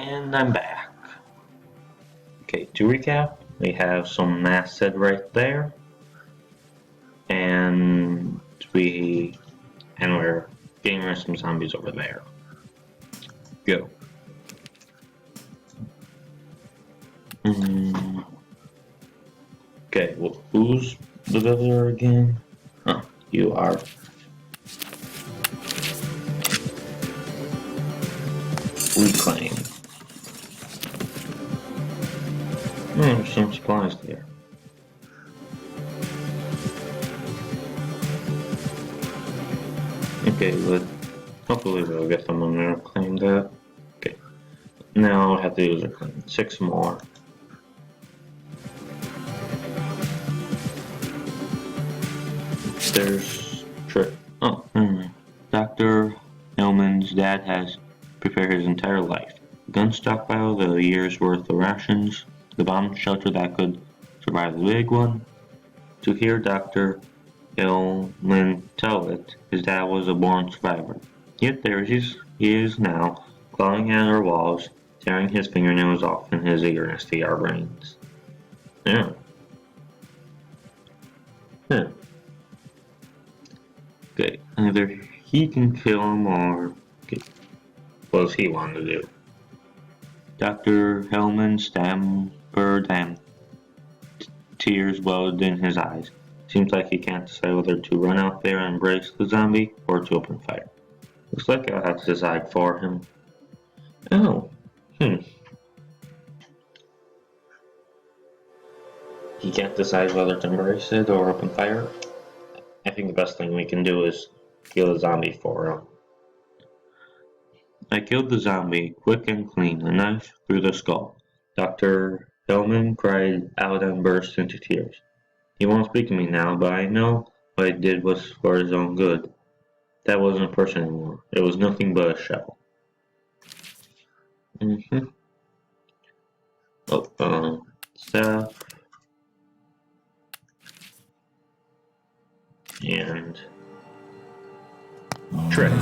And I'm back. Okay, to recap, we have some acid right there, and we're getting rid of some zombies over there. Go. Okay, well, who's the villager again? Oh, you are. Reclaim. There's some supplies there. Okay, but hopefully we'll get them when they're claimed that. Okay. Now I'll have to use a claim. 6 more. There's Trick. Oh, Dr. Hellman's dad has prepared his entire life. Gun stockpile, the year's worth of rations, the bomb shelter that could survive the big one. To hear Dr. Hellman tell it, his dad was a born survivor. Yet there he is now, clawing at our walls, tearing his fingernails off in his eagerness to get our brains. Yeah. Yeah. Okay, either he can kill him or what does he want to do? Dr. Hellman stammered and tears welled in his eyes. Seems like he can't decide whether to run out there and embrace the zombie or to open fire. Looks like I'll have to decide for him. Oh, He can't decide whether to embrace it or open fire? I think the best thing we can do is kill the zombie for him. I killed the zombie, quick and clean, a knife through the skull. Dr. Hellman cried out and burst into tears. He won't speak to me now, but I know what I did was for his own good. That wasn't a person anymore. It was nothing but a shell. Stuff. And Trick.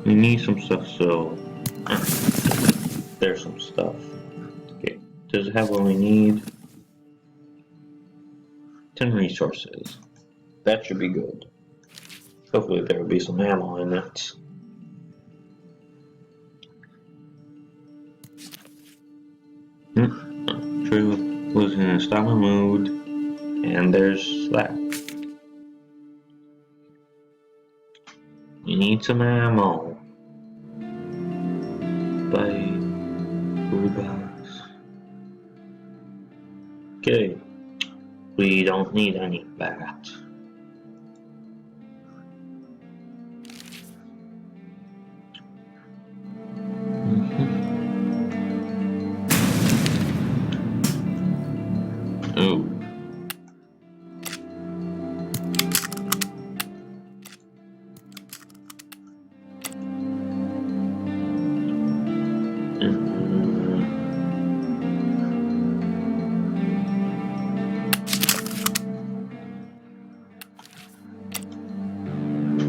We need some stuff, so there's some stuff. Okay, does it have what we need? 10 resources. That should be good. Hopefully there will be some ammo in it. True was in a stubborn mood, and there's that. We need some ammo. Buy 3 bags. Okay. We don't need any of that. Oh.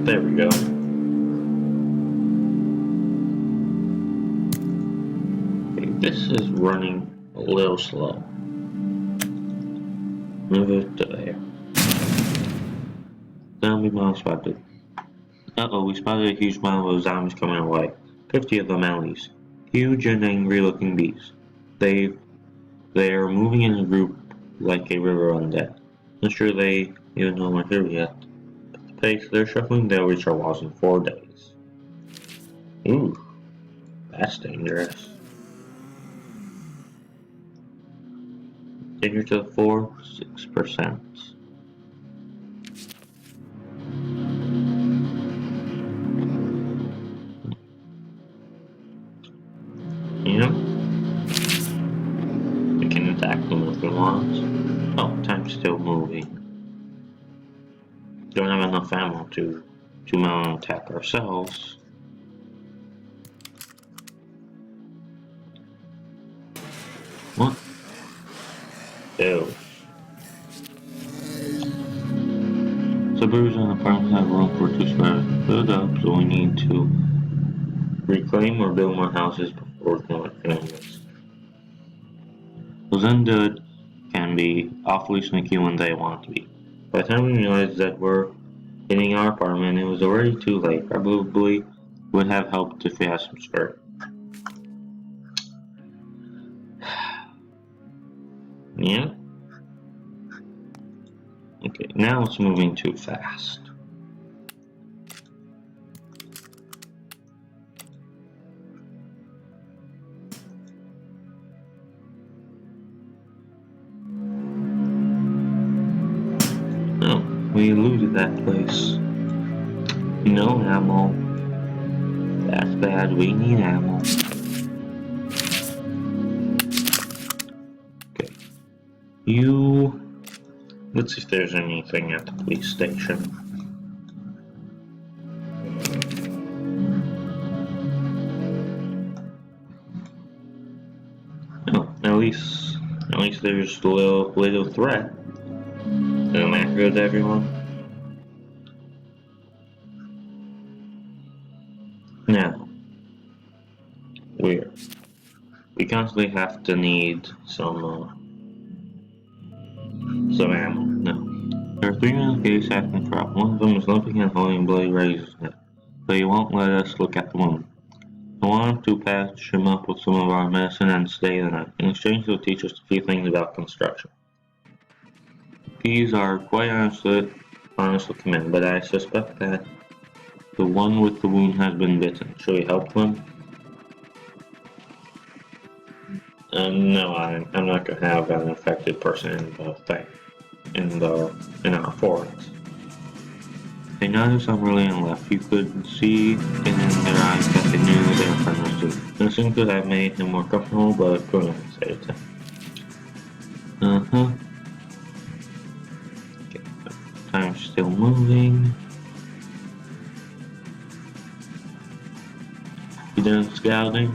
There we go. Okay, this is running a little slow. Move it to there. Zombie mob spotted. Uh-oh, we spotted a huge mob of zombies coming our way. 50 of them at least. Huge and angry looking beasts. They are moving in a group like a river undead. Not sure they even know we're here yet. At the pace they're shuffling, they'll reach our walls in 4 days. Ooh, that's dangerous. Danger to the 6%. You know, we can attack them if we want. Oh, time's still moving. Don't have enough ammo to mount an attack ourselves. Ew. Suburbs and apartments have room for two stories build up, so we need to reclaim or build more houses before doing this. Those undead can be awfully sneaky when they want to be. By the time we realized that we're hitting our apartment, it was already too late. Probably would have helped if we had some skirt. Yeah? Okay, now it's moving too fast. Oh, we looted that place. No ammo. That's bad, we need ammo. Okay. Let's see if there's anything at the police station. Oh, at least there's a little threat. Isn't that good, everyone? Now, we constantly have to need some ammo. No. There are three men in the case acting crop. One of them is limping and holding bloody razor's head, but he won't let us look at the wound. I want to patch him up with some of our medicine and stay the night. In exchange, he'll teach us a few things about construction. These are quite honestly command, but I suspect that the one with the wound has been bitten. Shall we help him? No, I'm not gonna have an infected person in the thing. In our fort. They noticed I'm really in left. You could see in their eyes that they knew they were friendly too. This could have made him more comfortable, but couldn't say it. Okay, time's still moving. You done scouting?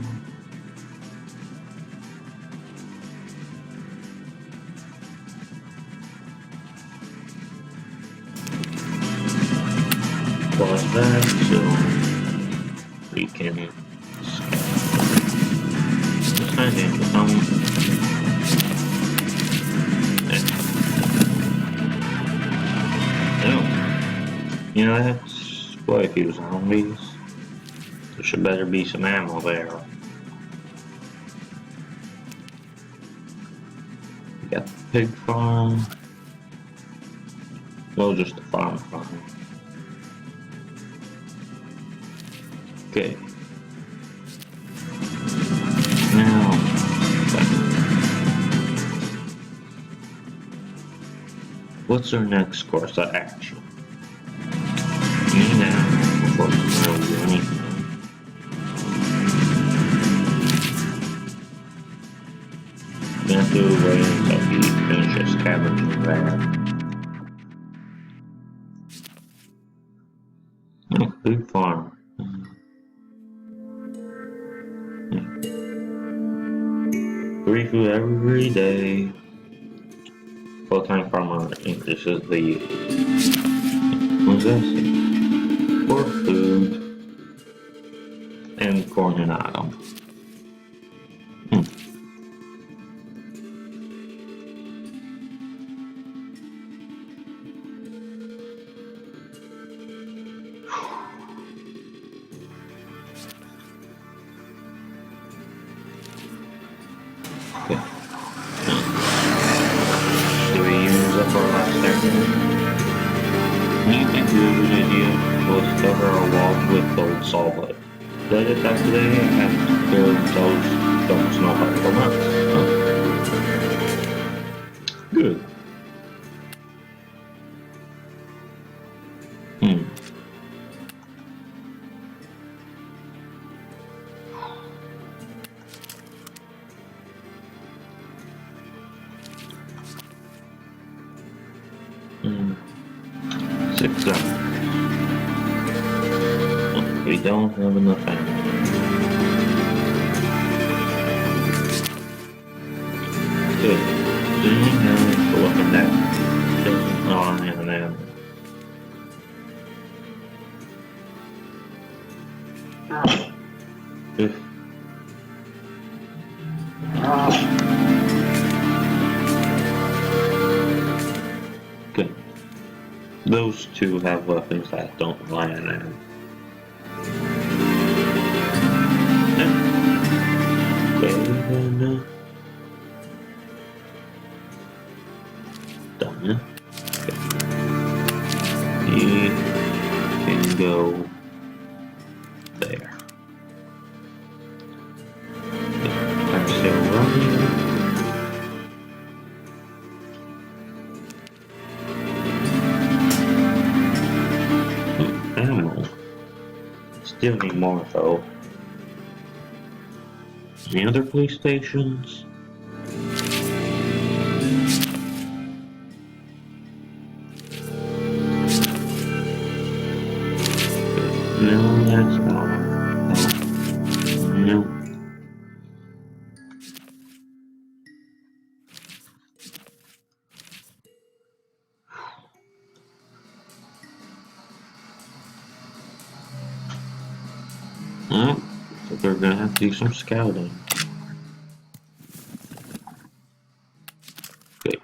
Pause that so we can scout. Just find it that's quite a few zombies. There should better be some ammo there. We got the pig farm. Well, just the farm. Okay. Now, what's our next course of action? Now, before we do anything. We have to wait until he finishes scavenging that. Oh, big farm. Free food every day. Full-time farmer increases the. What's that? For food and corn and autumn. Okay. Do we use up our last second? You think it's a good idea? Let's cover our walls with old saw blade. Did I attack today? And those don't smell like them up. Good. Six up. We don't have enough ammo. Good. Do you have If good. Those two have weapons that don't rely on them. Done. He can go there. I'm still running. Ammo. Still need more though. Any other police stations? No, that's not. No. Well, so we're gonna have to do some scouting. Okay,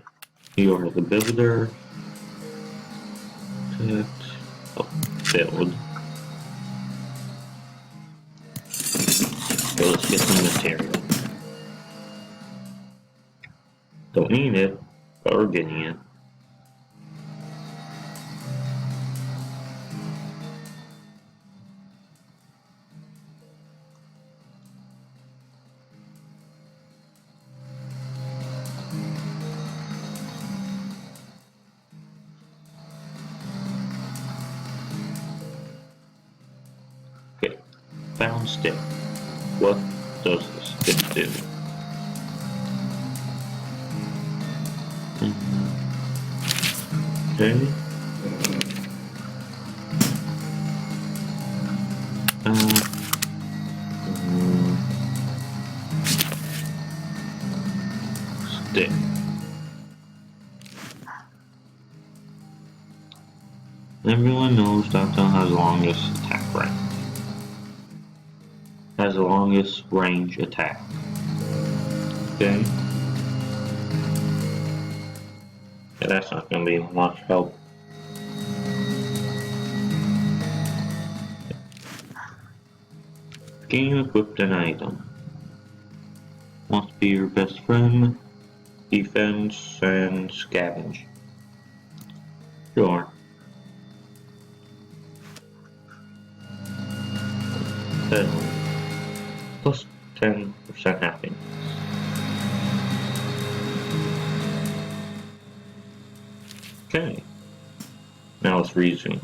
you are the builder. Protect. Oh, build. Okay, let's get some material. Don't need it, but we're getting it. Okay, found stick. What does the stick do? Okay. Stick. Everyone knows deadville has the longest attack range. Has the longest range attack. Okay. Yeah, that's not going to be much help. Game equipped an item. Must be your best friend. Defense and scavenge. Sure. Plus 10% happiness. Okay. Now let's resume.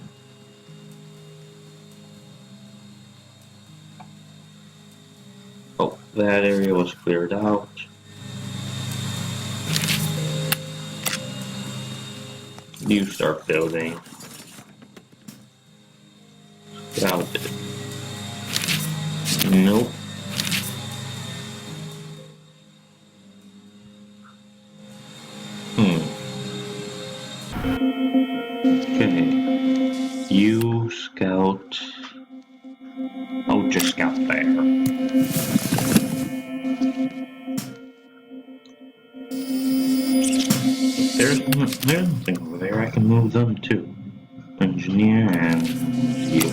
Oh, that area was cleared out. You start building. Scout it. Nope. Okay. You scout. Oh, just scout there. There's nothing over there. I can move them too. Engineer and you.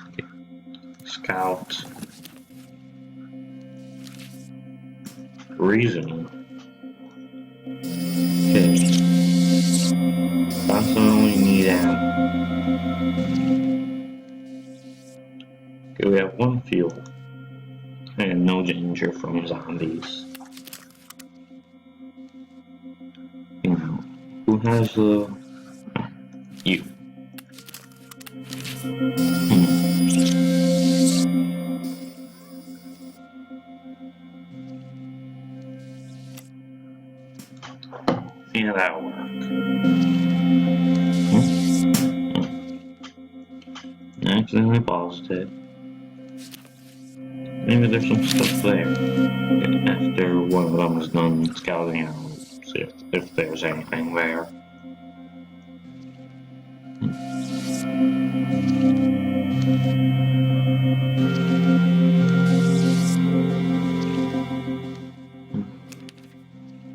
Okay. Scout. Reason. Okay. Constantly need ammo. Okay, we have one fuel. And no danger from zombies. You know, who has the... you. Yeah, that'll work. I accidentally paused it. Maybe there's some stuff there. After one of them is done scouting, I'll see if there's anything there.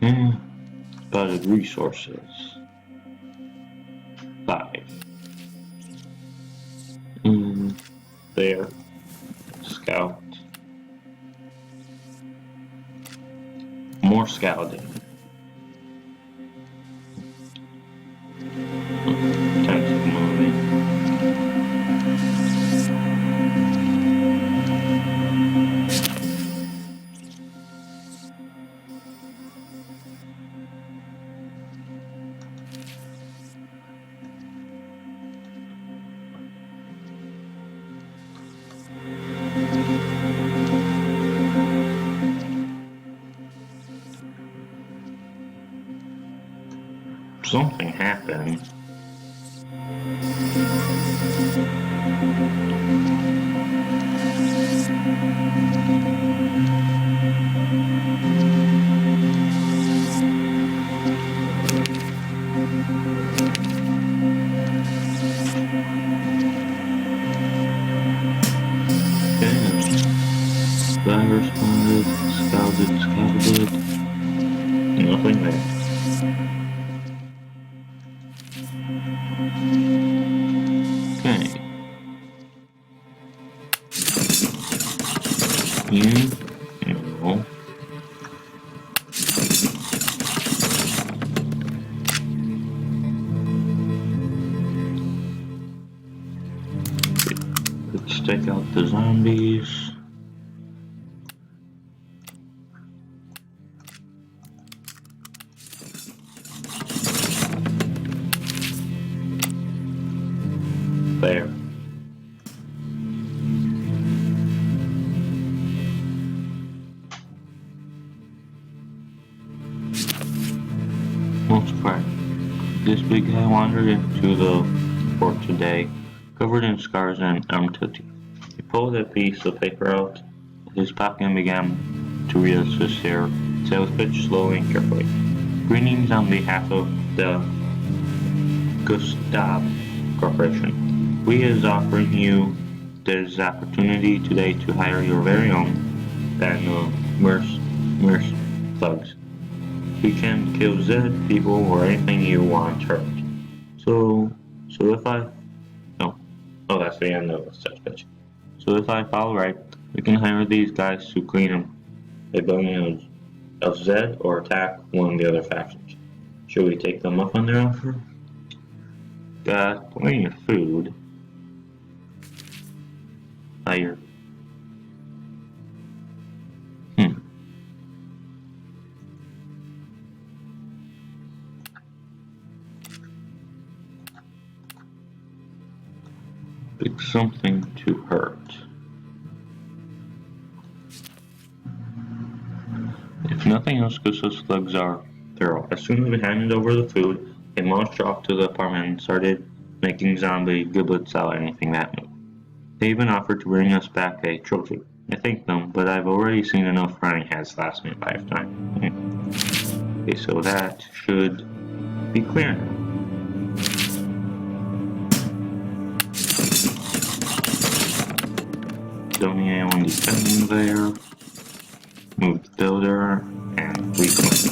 Hmm. Spotted resources. 5. There. Scout. More scouting. Time to move. Something happened. Diver spotted, scouted. Nothing there. Okay. No. Let's take out the zombies. There. Most part. This big guy wandered into the fort today, covered in scars and armed to teeth. He pulled a piece of paper out of his pocket and began to read his hair. Sales pitch slowly and carefully. Greetings on behalf of the Gustav Corporation. We is offering you this opportunity today to hire your very own band of merc thugs. We can kill Zed, people, or anything you want hurt. So if I... No. Oh, that's the end of the sales pitch. So if I follow right, we can hire these guys to clean a building of Zed or attack one of the other factions. Should we take them up on their offer? Got plenty of food. Hire. Pick something to hurt. If nothing else, Gustav's thugs are thorough. As soon as we handed over the food, they marched off to the apartment and started making zombie giblets out of anything that moved. They even offered to bring us back a trophy. I thanked them, but I've already seen enough running heads last me a lifetime. Okay, so that should be clear now. Don't need anyone defending there. Move the builder and reclaim.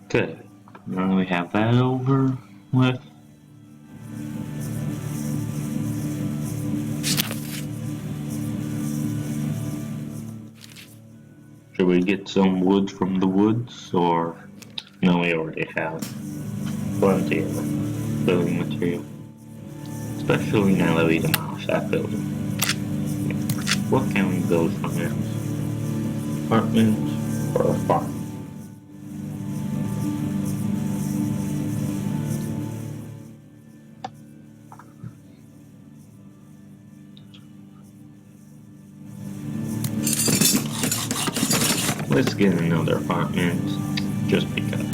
Okay, now we have that over with. Should we get some wood from the woods, or no? We already have plenty of building material, especially now that we demolished that building. What can we build from this? Apartment or a farm? Let's get another apartment, just because.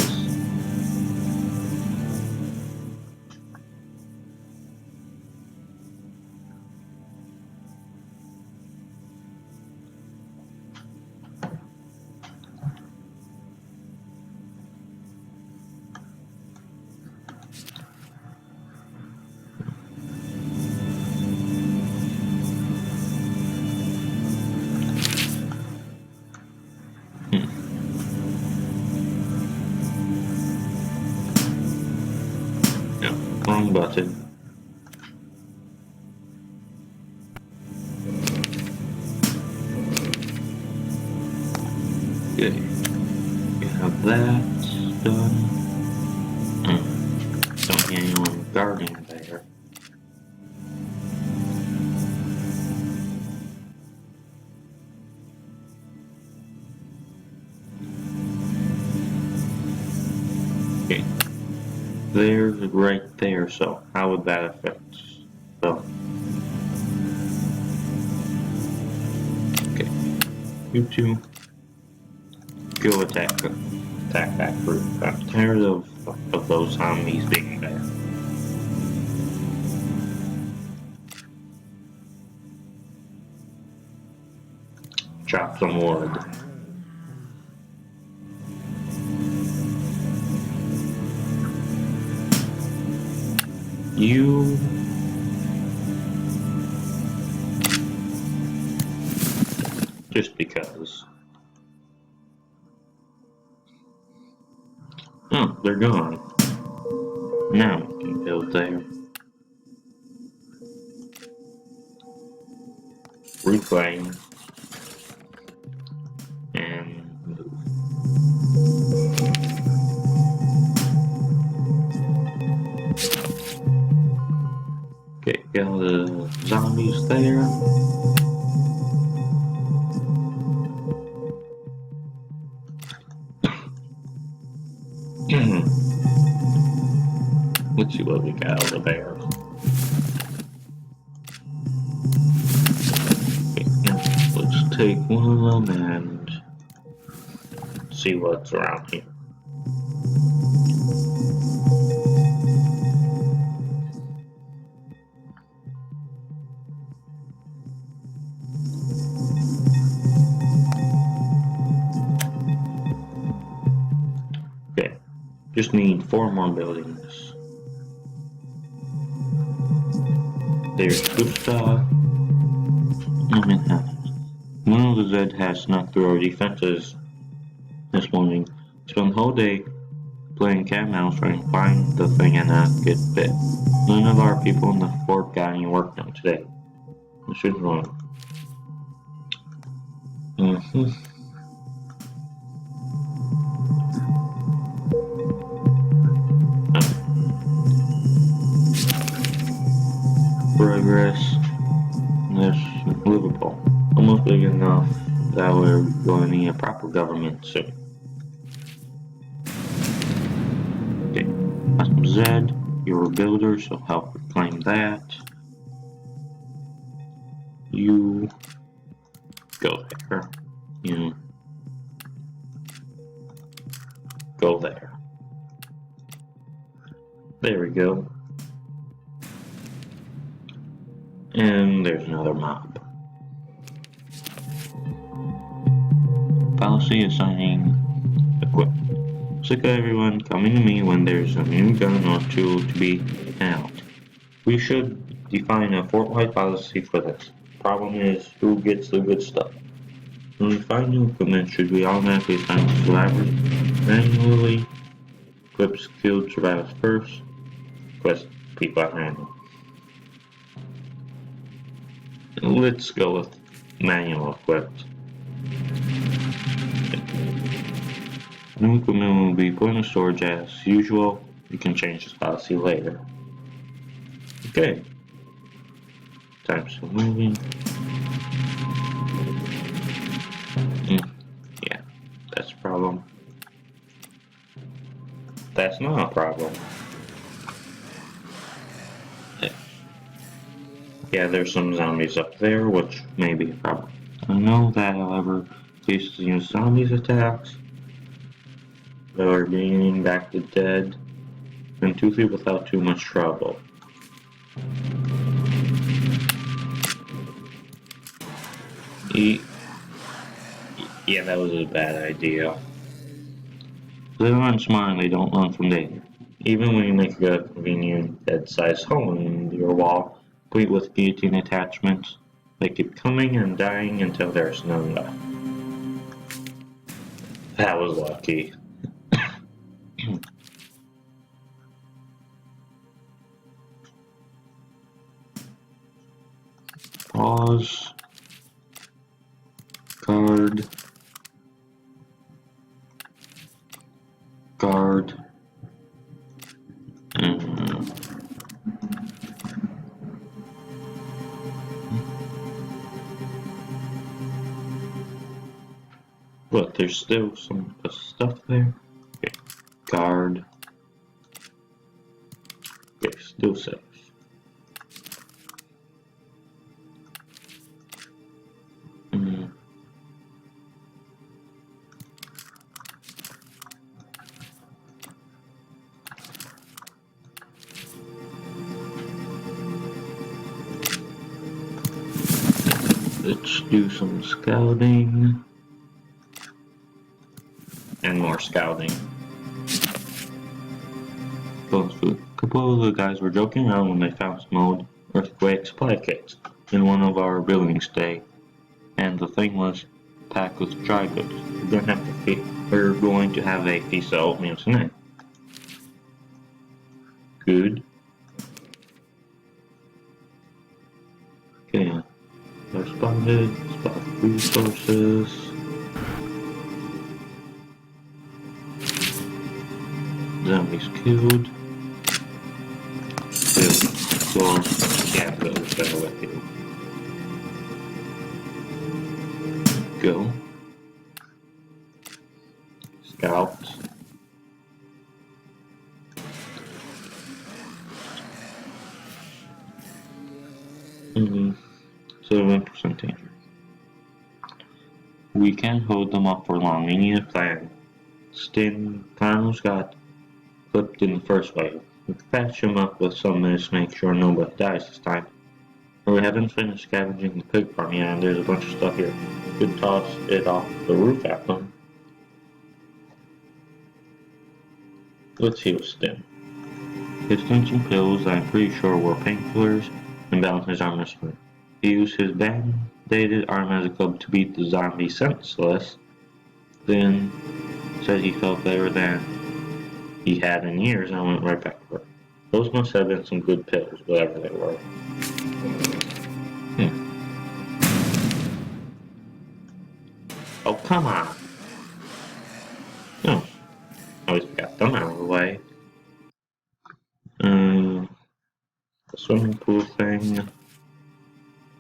wrong button. Okay, we have that done. Don't see anyone guarding there. Okay, there's right there, so how would that affect? So, okay, you two go attack that group. I'm tired of those zombies being there. Chop some wood. You just because. Oh, they're gone. Now we can build there. Reclaim. And move. Okay, get all the zombies there. Let's see what we got over there. Okay, now let's take one of them and see what's around here. Okay, just need 4 more buildings. There's Gustav. One of the Zed has snuck through our defenses this morning. Spent the whole day playing cat and mouse trying to find the thing and not get bit. None of our people in the fort got any work done today. This is wrong. Progress. That's livable. Almost big enough that we're going to need a proper government soon. Okay, Custom Zed, you're a builder, so help reclaim that. You go there. You go there. There we go. And there's another mob. Policy assigning equipment. Sick of everyone coming to me when there's a new gun or tool to be out. We should define a fort-wide policy for this. Problem is, who gets the good stuff? When we find new equipment, should we automatically assign survivors manually? Equip skilled survivors first. Quest people at random. Let's go with manual equipped. New equipment will be put in storage as usual. You can change this policy later. Okay. Time to moving. Yeah, that's a problem. That's not a problem. Yeah, there's some zombies up there, which may be a problem. I know that, however, cases new zombies attacks, they are gaining back the dead, and Toothy without too much trouble. Yeah, that was a bad idea. They aren't smart and they don't run from danger. Even when you make a convenient bed-sized hole in your wall, complete with guillotine attachments, they keep coming and dying until there's none left. That was lucky. pause. Guard. Guard. But there's still some stuff there. Okay. Guard. Okay, still safe. Let's do some scouting. And more scouting. A couple of the guys were joking around when they found some old earthquake supply kits in one of our buildings today. And the thing was packed with dry goods. We're going to have a feast of oatmeal tonight. Good. Okay. They're spotted resources. Zombies killed. Can't go better with you. Go. Scout. Mm-hmm. 7% danger. We can't hold them up for long. We need a plan. Panels got clipped in the first wave. We patch him up with some minutes to make sure nobody dies this time. But we haven't finished scavenging the pig farm yet, and there's a bunch of stuff here. We could toss it off the roof at them. Let's heal Stim. Give Stim some pills that I'm pretty sure were painkillers and balance his armor strength. He used his band-aided arm as a club to beat the zombie senseless, then said he felt better than he had in years and went right back to work. Those must have been some good pills, whatever they were. Oh, come on! Oh, at least we got them out of the way. The swimming pool thing.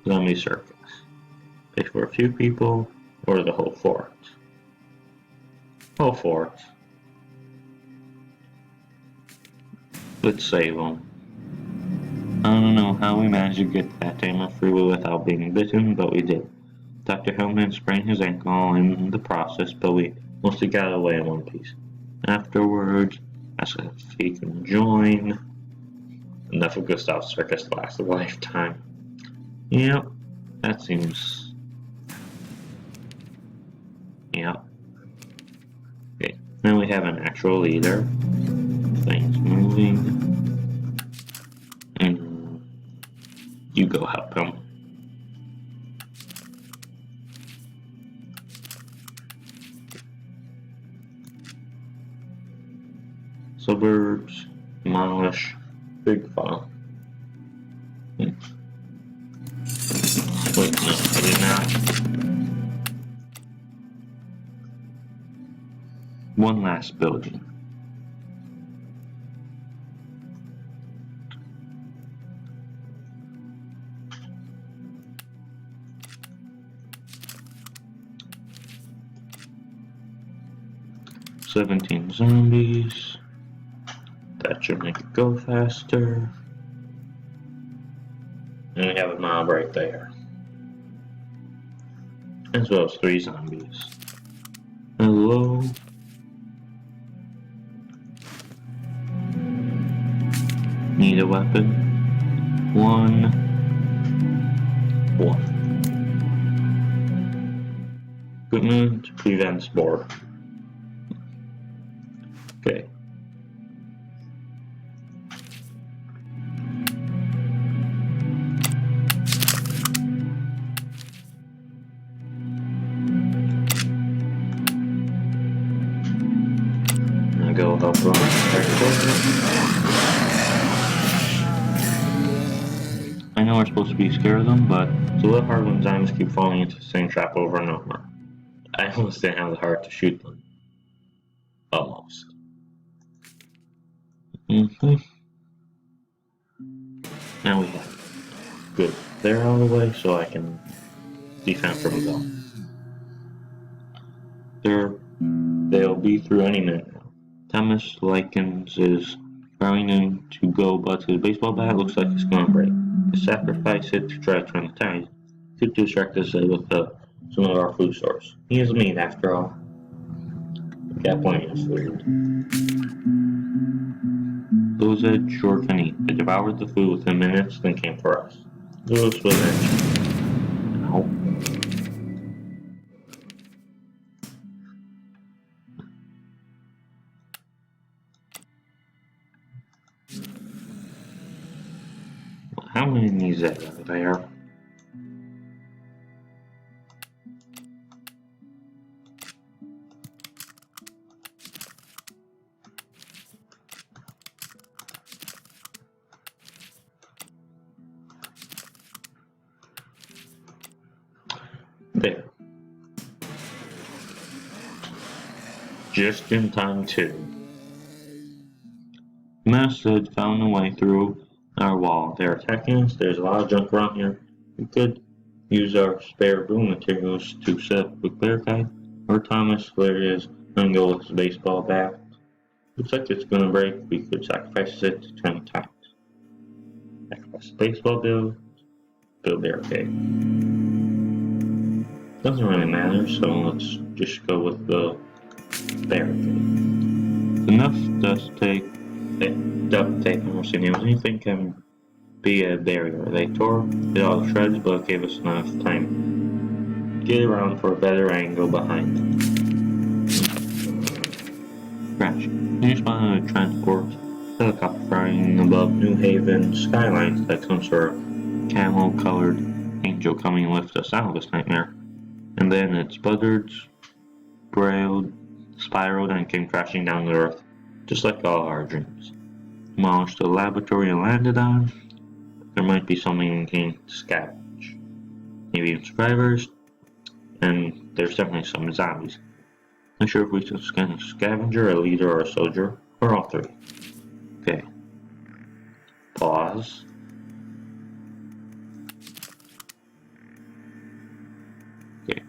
Zombie circus. Pay for a few people or the whole fort. Whole fort. Let's save them. I don't know how we managed to get that tamer freeway without being bitten, but we did. Dr. Hellman sprained his ankle in the process, but we mostly got away in one piece. Afterwards, asked if he can join. Enough of Gustav's circus lasts a lifetime. Yep, that seems... Yep. Okay, now we have an actual leader. Things moving. And you go help him. Suburbs, demolish, big farm. Wait, no, I did not. One last building. $17 zombies. That should make it go faster. And we have a mob right there. As well as 3 zombies. Hello? Need a weapon? 1. Equipment prevents boredom. Okay. Go help run I know know we're supposed to be scared of them, but it's a little hard when zombies keep falling into the same trap over and over. I almost didn't have the heart to shoot them. Almost. Now we have it. Good. They're out of the way so I can defend from them. They'll be through any minute now. Thomas Likens is trying to go, but his baseball bat looks like it's going to break. To sacrifice it to try to turn the tide could distract us with some of our food source. He is meat after all. We got plenty of food. Those at sure can eat. They devoured the food within minutes, then came for us. Lewis was in. Ow. How many of these are there? There. Just in time too. Mass had found a way through our wall. They're attacking us. There's a lot of junk around here. We could use our spare boom materials to set up a clear guide. Or Thomas, where he is, gonna go with his baseball bat. Looks like it's gonna break. We could sacrifice it to turn the tide. Sacrifice the baseball build barricade. Doesn't really matter, so let's just go with the barricade. Enough duct tape. I've never seen anything can be a barrier. They tore it all to shreds, but it gave us enough time to get around for a better angle behind them. Crash. You spotted a transport helicopter flying above New Haven skylines like some sort of camel-colored angel coming to lift us out of this nightmare. And then it sputtered, spiraled, and came crashing down to earth, just like all our dreams. Demolished the laboratory and landed on. There might be something to scavenge. Maybe even survivors, and there's definitely some zombies. Not sure if we should scan a scavenger, a leader, or a soldier, or all three. Okay. Pause. Okay.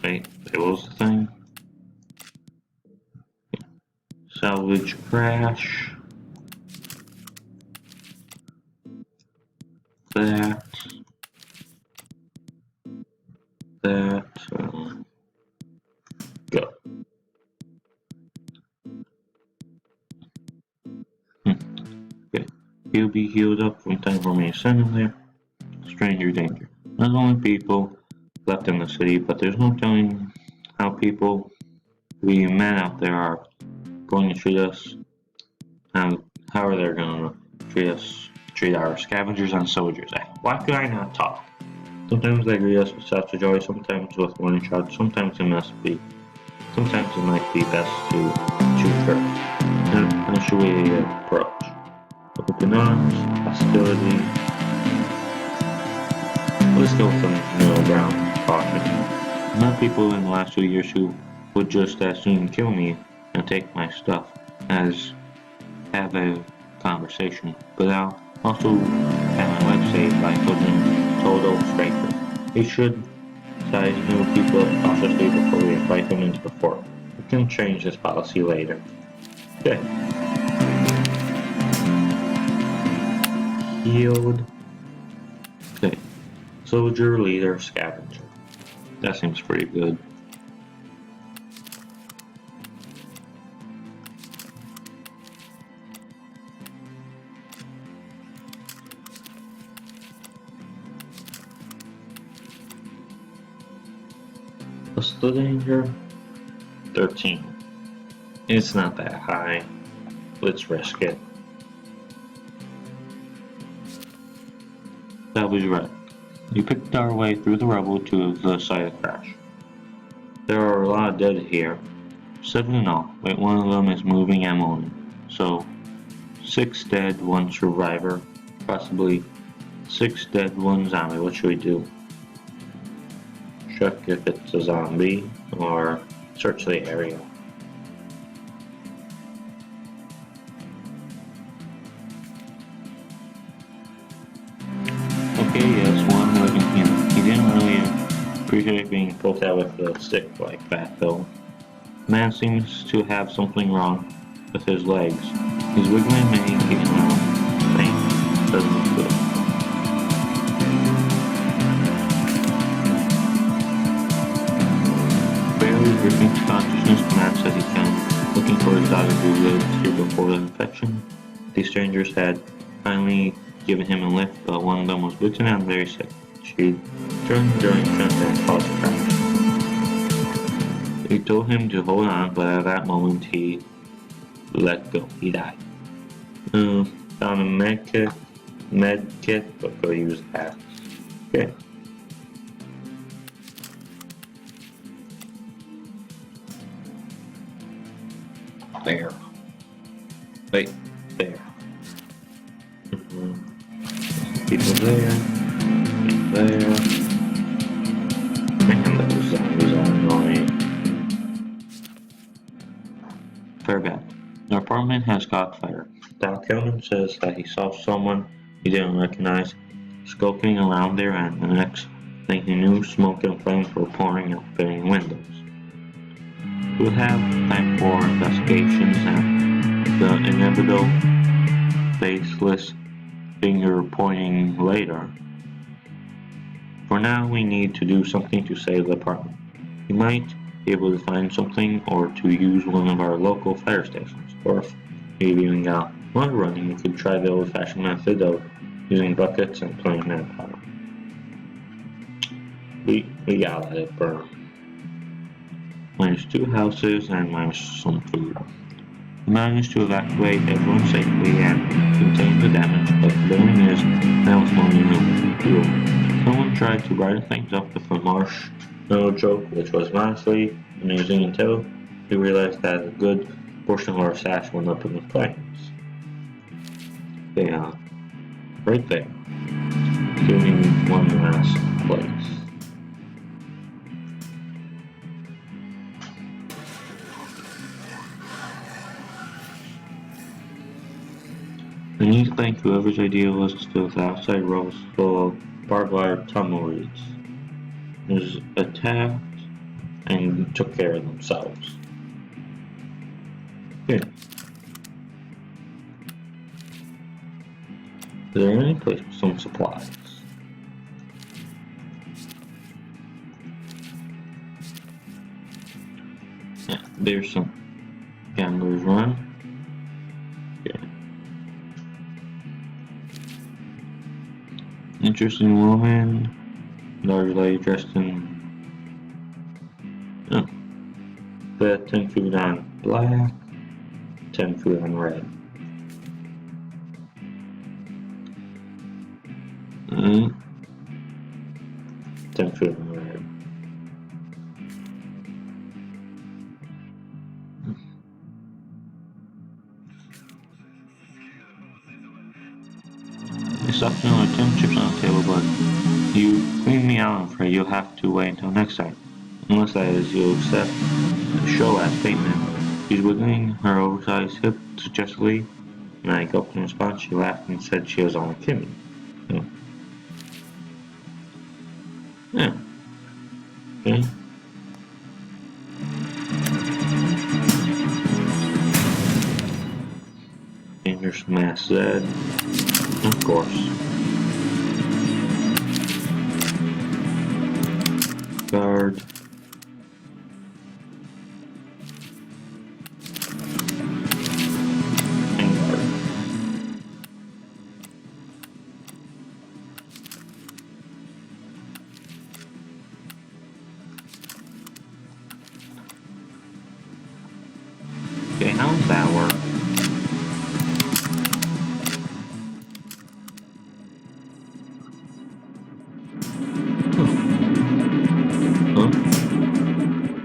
Wait, what was the thing? Salvage crash. That. Go. Okay. He'll be healed up from time for me to send him there. Stranger danger. Not only people left in the city, but there's no telling how people we met out there are going to treat us. How are they going to treat our scavengers and soldiers? Why could I not talk? Sometimes they greet us with such a joy, sometimes with warning shots, sometimes it might be best to shoot first. How should we approach? Open arms, hostility. Let's go with some middle ground, caution. Not people in the last 2 years who would just as soon kill me and take my stuff as have a conversation, but I'll also have my life saved by total stranger. We should size new people up cautiously before we invite them into the fort. We can change this policy later. Okay. Healed. Okay. Soldier, leader, scavenger. That seems pretty good. What's the danger? 13. It's not that high. Let's risk it. That was right. We picked our way through the rubble to the site of the crash. There are a lot of dead here. 7 in all. Wait, one of them is moving and moaning. So, 6 dead, 1 survivor. Possibly 6 dead, 1 zombie. What should we do? Check if it's a zombie, or search the area. Okay, yes, one living human. He didn't really appreciate being poked out with a stick like that, though. The man seems to have something wrong with his legs. He's wiggling and kicking around. Thing doesn't look good. Barely gripping to consciousness, the man said he found looking for his daughter who lived here before the infection. These strangers had finally given him a lift, but one of them was wicked and very sick. She turned during transit and caused a crash. They told him to hold on, but at that moment he let go. He died. Found a med kit, but go use that. Okay. There. Wait, there. People there. There. Man, those zombies are annoying. Fair bad. Our apartment has caught fire. Doc Hillman says that he saw someone he didn't recognize skulking around there, and the next thing he knew, smoke and flames were pouring out, filling windows. We'll have time for investigations and the inevitable faceless finger pointing later. For now, we need to do something to save the apartment. We might be able to find something or to use one of our local fire stations. Or if we've even got one running, we could try the old-fashioned method of using buckets and playing manpower. We gotta let it burn. Minus 2 houses and minus some food. We managed to evacuate everyone safely and contain the damage, but the building is now slowly moving. Someone tried to brighten things up with a marshmallow joke, which was honestly amusing until we realized that a good portion of our stash went up in the flames. Yeah, right there. Giving one last place. I need to thank whoever's idea was to build the outside rows full of barbed wire tumbleweeds. It was attacked and took care of themselves. Here. Is there any place with some supplies? Yeah, there's some Gambler's Run. Okay. Interesting woman, large lady dressed in bet 10 food on black, 10 food on red. 10 food on red. They stuffed another 10 chips on the table, but you cleaned me out. I'm afraid you'll have to wait until next time. Unless that is, you'll accept the show as payment. She's wiggling her oversized hip suggestively, and I gulped in response. She laughed and said she was only kidding. Yeah. Okay. Dangerous Mass Z. Of course. Guard. And guard. Okay, how does that work?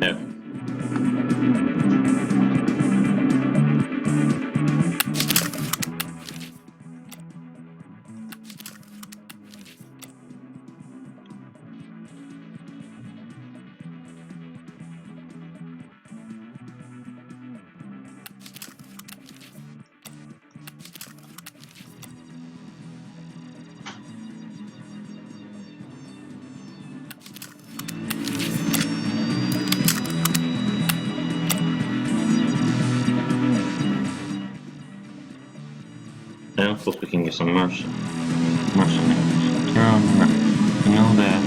F. I suppose we can get some mercenaries. Turn on the right. You know that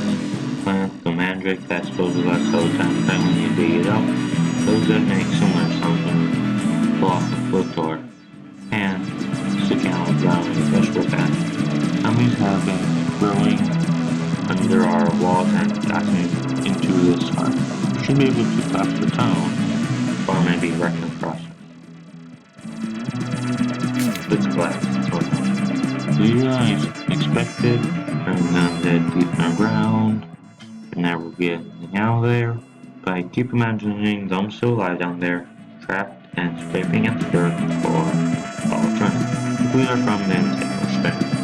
plant, the mandrake that supposedly lets out a time frame when you dig it out? Those that make similar sounds when you pull off a foot or hand sticking out of the ground in a vegetable patch. Zombies have been growing under our walls and passing into this farm. We should be able to cross the tunnel, or maybe wreck them across. It's glass. We expected turning undead deep in the ground and never get anything out of there, but I keep imagining them still alive down there, trapped and scraping at the dirt for all eternity. We are from the Nintendo Space.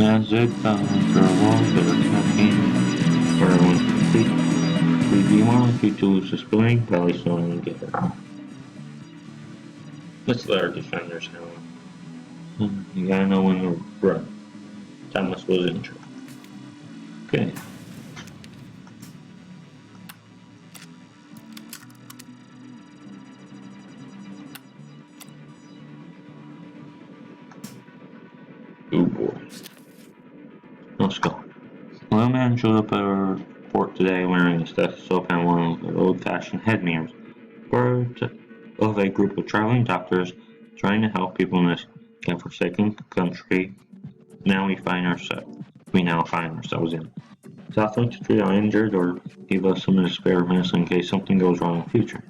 As it fell into a wall, they were attacking where I went complete. We'd be more likely to lose this building, but at least no one would get hurt. Let's let our defenders know. You gotta know when to run. Thomas was injured. Okay. Oh boy. Let's go. A little man showed up at our fort today wearing a stethoscope and one of the old-fashioned head mirrors. Part of a group of traveling doctors trying to help people in this godforsaken country we now find ourselves in. It's often to treat our injured or give us some spare medicine in case something goes wrong in the future.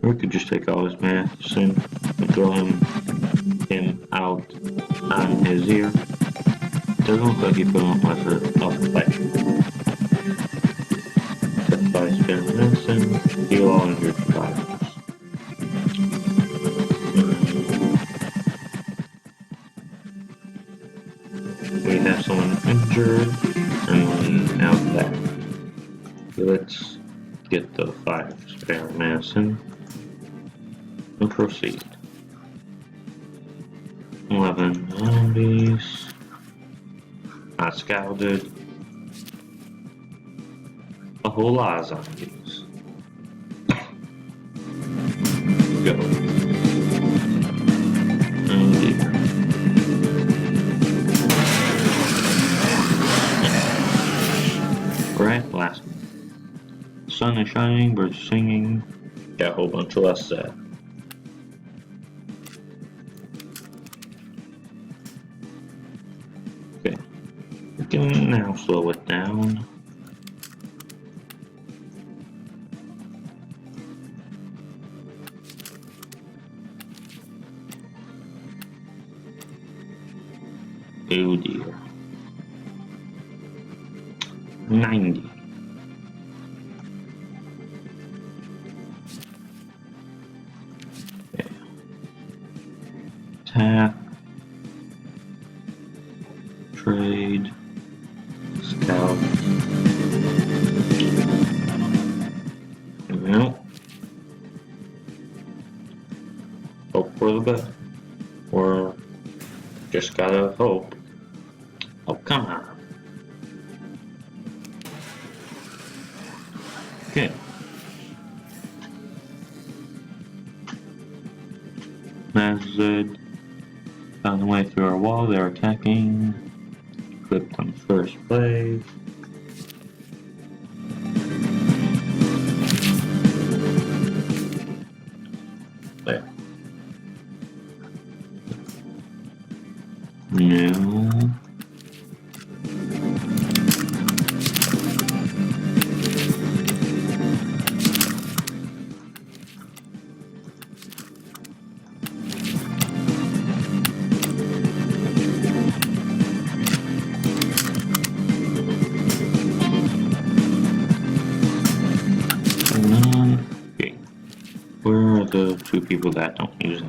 Or we could just take all his medicine and throw him out on his ear. Doesn't look like he put on much of a fight. Set by spare medicine, heal all injured survivors. We have someone injured, and we now that. Let's get the 5 spare medicine and proceed. 11 zombies. Not scouted. A whole lot of zombies. Go. Oh dear. Alright, last one. The sun is shining, birds are singing. Got a whole bunch of less said. Okay. We can now slow it down. Oh dear. 90. Okay. Attack. Trade. Scout. Well. Hope for the best. Or just gotta hope. Oh, come on. Okay. Mazed found a way through our wall. They're attacking. Clipped on first place. There. No. Okay. Where are the 2 people that don't use it?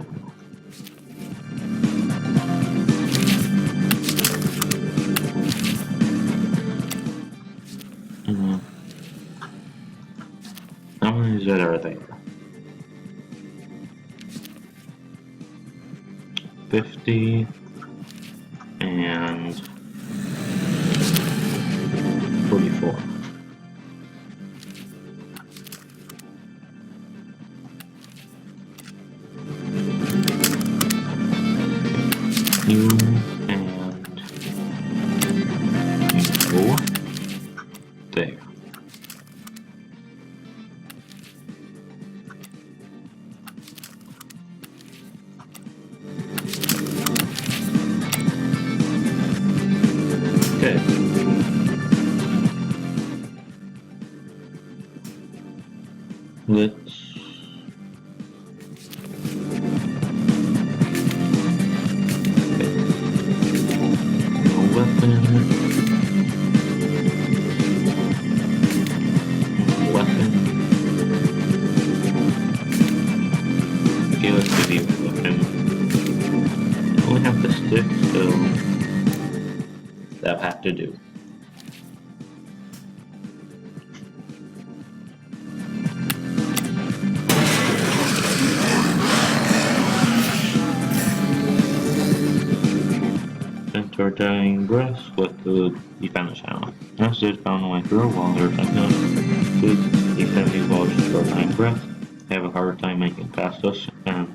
that are there. 50 and 44. You and you there. Okay. Let's no weapon. Okay, let's give you a weapon. I only have the stick, so that'll have to do. Enter dying breath with the defense channel. Once it is found away through a wall, there are good defend these walls for dying breath. They have a harder time making it past us and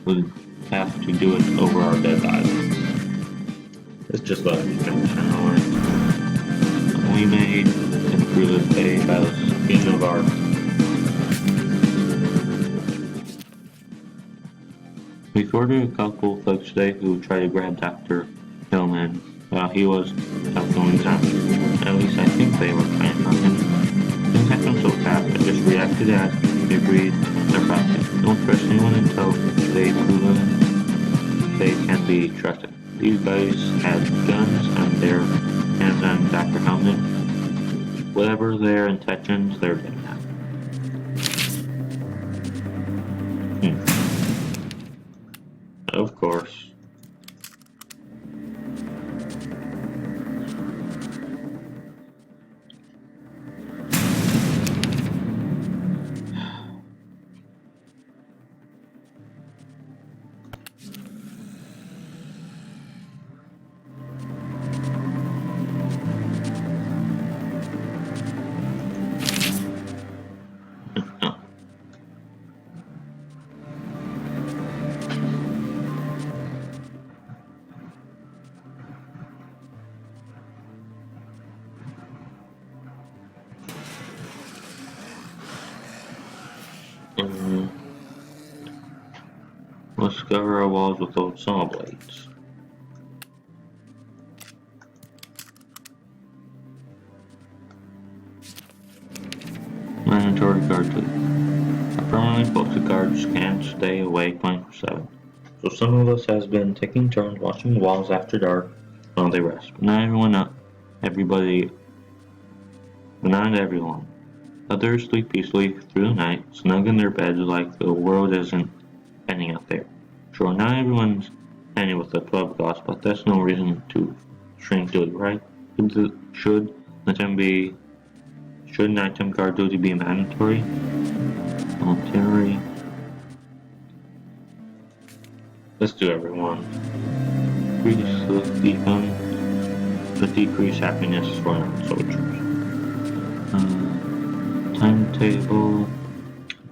would have to do it over our dead bodies. It's just a defense channel we made and through the day by the skin of our. We thwarted a couple of thugs today who tried to grab Dr. Hillman while he was out going down. At least I think they were trying on him. Things happened so fast, I just reacted as they agreed their practice. Don't trust anyone until they've proven they can be trusted. These guys had guns and their hands on Dr. Hillman. Whatever their intentions, they're dead now. Of course. Let's cover our walls with old saw blades. Mandatory guard duty. Our permanently posted guards can't stay awake 24/7, so some of us has been taking turns watching the walls after dark while they rest. But not everyone. Others sleep peacefully through the night, snug in their beds like the world isn't ending out there. Sure, not everyone's ending with the 12 gods, but that's no reason to shrink duty, right? Should nighttime guard duty be mandatory? Voluntary. Let's do everyone. Decrease happiness for non-soldiers. Timetable.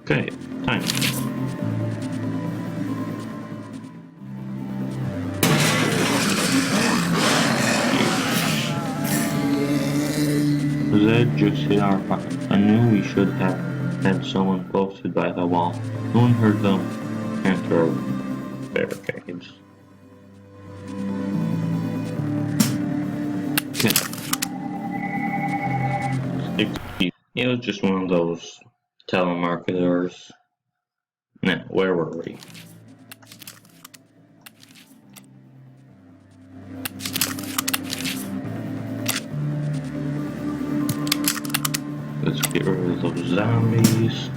Okay, timetable. Zed just hit our pocket. I knew we should have had someone posted by the wall. No one heard them enter our barricades. Okay. It was just one of those telemarketers. Now, where were we? Let's get rid of those zombies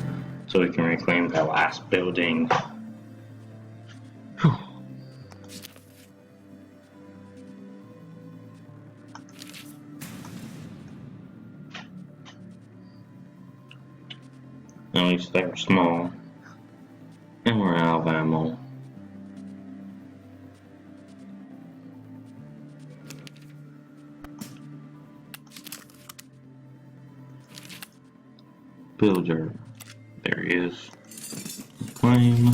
so we can reclaim that last building. Whew. At least they're small. And we're out of ammo. Builder. There he is. Reclaim.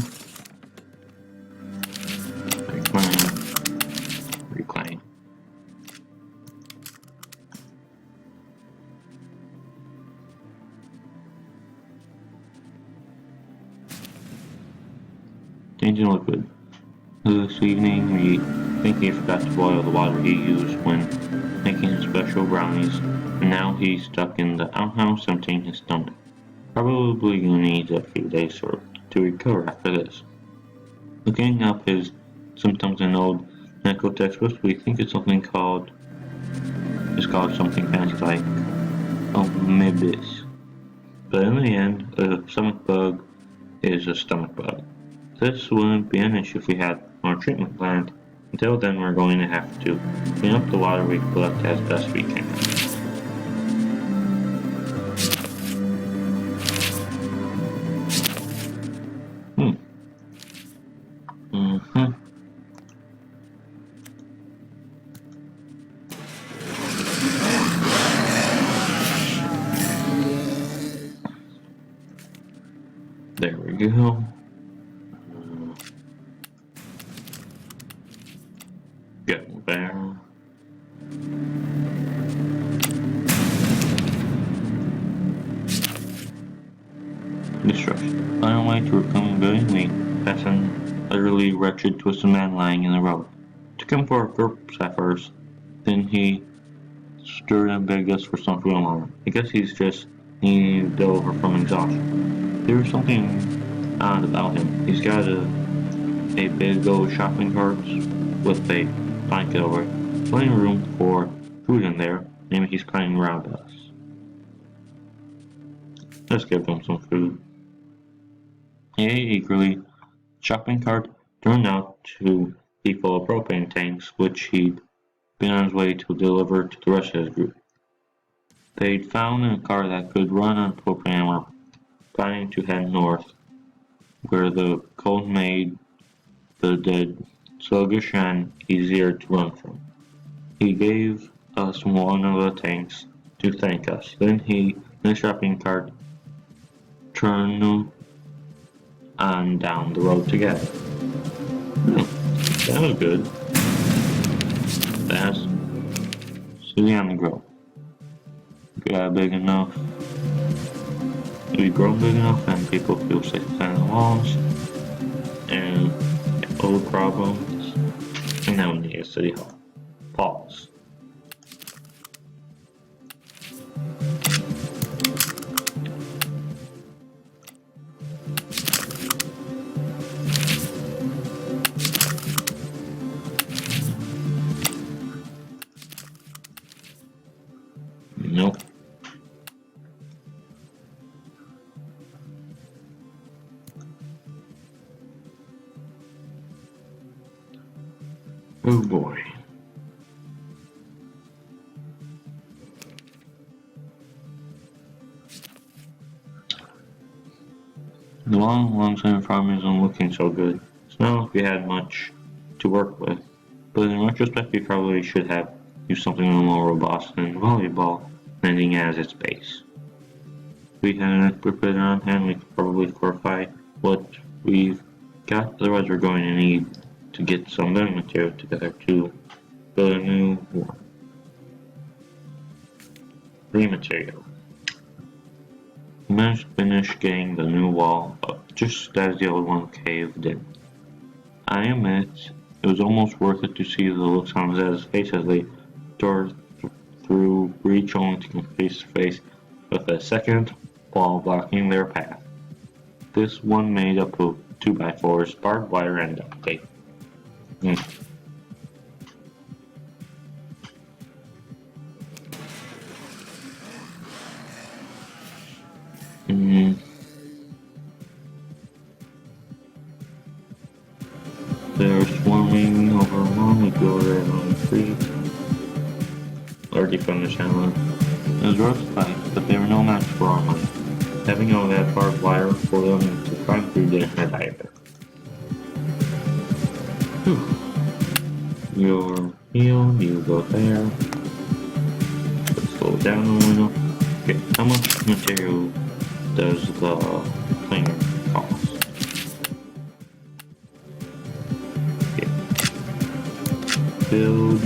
Reclaim. Changing liquid. This evening we think he forgot to boil the water he used when making his special brownies, and now he's stuck in the outhouse emptying his stomach. Probably gonna need a few days to recover after this. Looking up his symptoms in old medical textbooks, we think it's called something fancy like amoebis. But in the end, a stomach bug is a stomach bug. This wouldn't be an issue if we had our treatment plant. Until then, we're going to have to clean up the water we collect as best we can. There we go. Get there. Destruction. On our way to reclaiming building, we pass an utterly wretched, twisted man lying in the road. Took him for a corpse at first, then he stirred and begged us for some food alone. I guess he's just needed over from exhaustion. There was something odd about him. He's got a big old shopping cart with a blanket over it. Plenty of room for food in there. Maybe he's crying around us. Let's give him some food. He ate eagerly. Shopping cart turned out to be full of propane tanks, which he'd been on his way to deliver to the rest of his group. They'd found a car that could run on propane and were planning to head north, where the cold made the dead sluggish and easier to run from. He gave us one of the tanks to thank us. Then he and the shopping cart turned on down the road together. That was good. That's Susie on the grow. Got big enough. We grow big enough and people feel safe within the walls. And old problems. And now we need a city hall. Pause. Nope. Oh boy. The long farm isn't looking so good. It's not like we had much to work with, but in retrospect we probably should have used something a little more robust than volleyball, landing as its base. If we had an expert player on hand, we could probably fortify what we've got, otherwise we're going to need to get some building material together to build a new one. Material. We managed to finish getting the new wall up just as the old one caved in. I admit it was almost worth it to see the looks on Zed's face as they tore through breach only to come face to face with a second wall blocking their path. This one made up of 2x4s, barbed wire, and duct tape. They're swarming over along the door on the street. Already from the channel. It was rough fight, but they were no match for our money. Having all that barbed wire for them to climb through didn't hurt either. Whew. Your heal, you go there. Let's slow it down a little. Okay, how much material does the planer cost? Okay. Build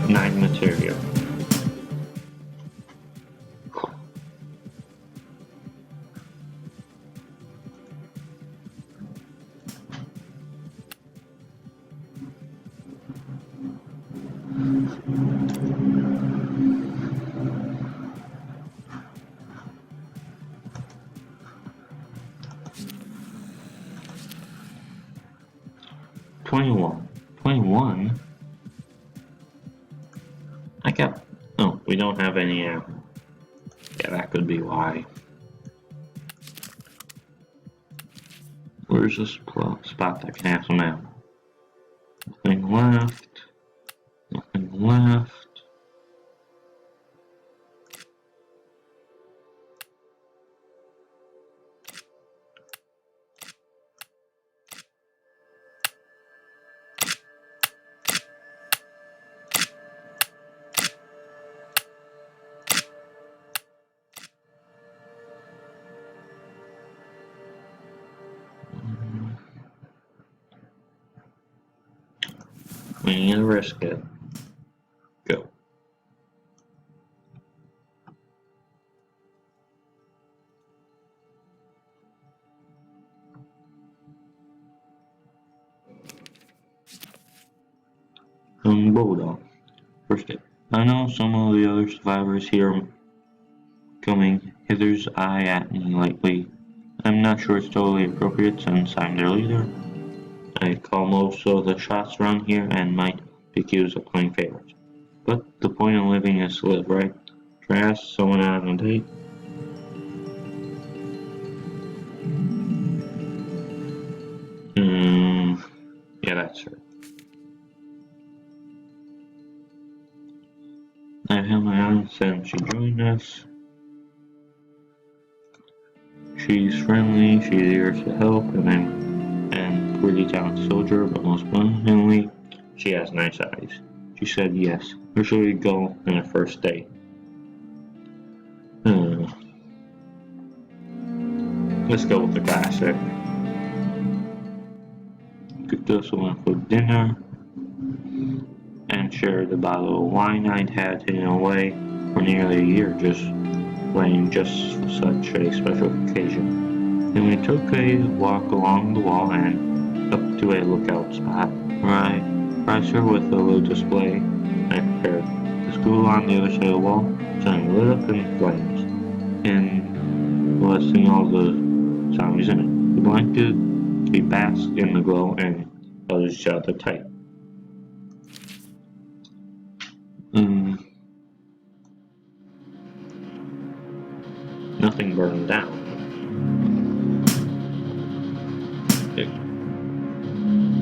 9 material. $21. I got... Oh, we don't have any ammo. Yeah, that could be why. Where's this spot that can have some ammo? Nothing left. Nothing left. We need to risk it. Go. Bulldog. First aid. I know some of the other survivors here coming hither's eye at me lately. I'm not sure it's totally appropriate since I'm their leader. I call most of the shots around here and might be accused of playing favorites. But the point of living is to live, right? Try to ask someone out on a date. Yeah, that's her. I've held my own since she joined us. She's friendly, she's eager to help, and I'm a pretty talented soldier, but most importantly, she has nice eyes. She said yes. Where should we go on our first date? Let's go with the classic. Cooked us one for dinner and shared the bottle of wine I'd had hidden away for nearly a year, just playing just for such a special occasion. Then we took a walk along the wall and up to a lookout spot where I surprised her with a little display I prepared. The school on the other side of the wall suddenly lit up in flames, and blessing all the zombies in it. We blanketed, we basked in the glow and held each other tight. Nothing burned down.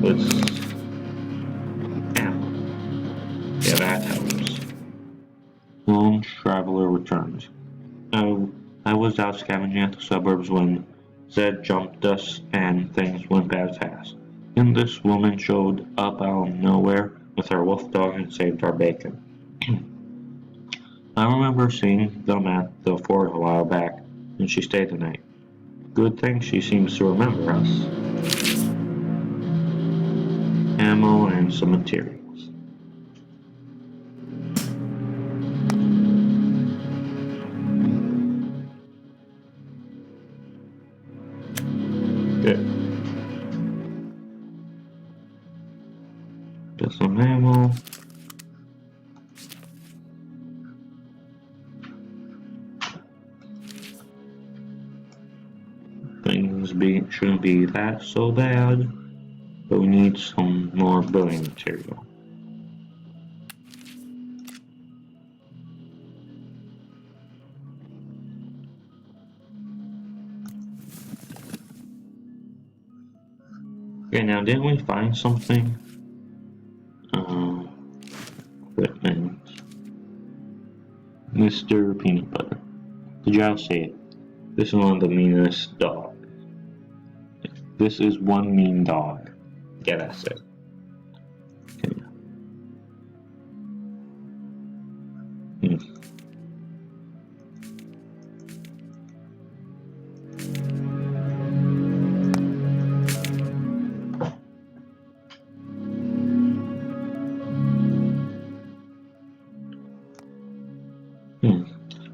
Let's ammo. Yeah, that helps. Lone traveler returns. I was out scavenging at the suburbs when Zed jumped us and things went bad fast. Then this woman showed up out of nowhere with her wolf dog and saved our bacon. I remember seeing them at the fort a while back, and she stayed the night. Good thing she seems to remember us. Ammo and some materials. Good. Got some ammo. Shouldn't be that so bad, but we need some more building material. Okay, now didn't we find something? Equipment. Mr. Peanut Butter. Did y'all see it? This is one of the meanest dogs. This is one mean dog. Yeah, that's it. Okay.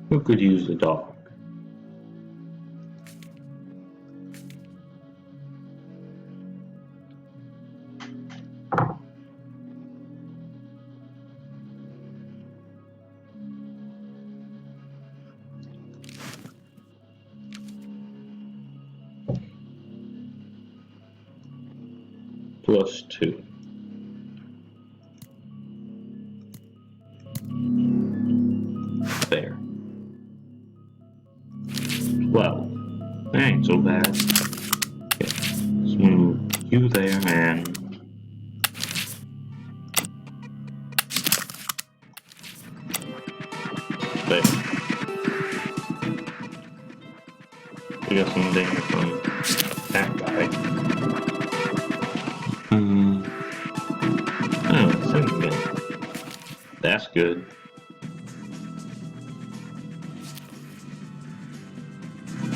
Who could use a dog? +2. There. 12. That ain't so bad. Okay. Let's move you there and there. We got some damage from that guy. Oh, second gun. That's good.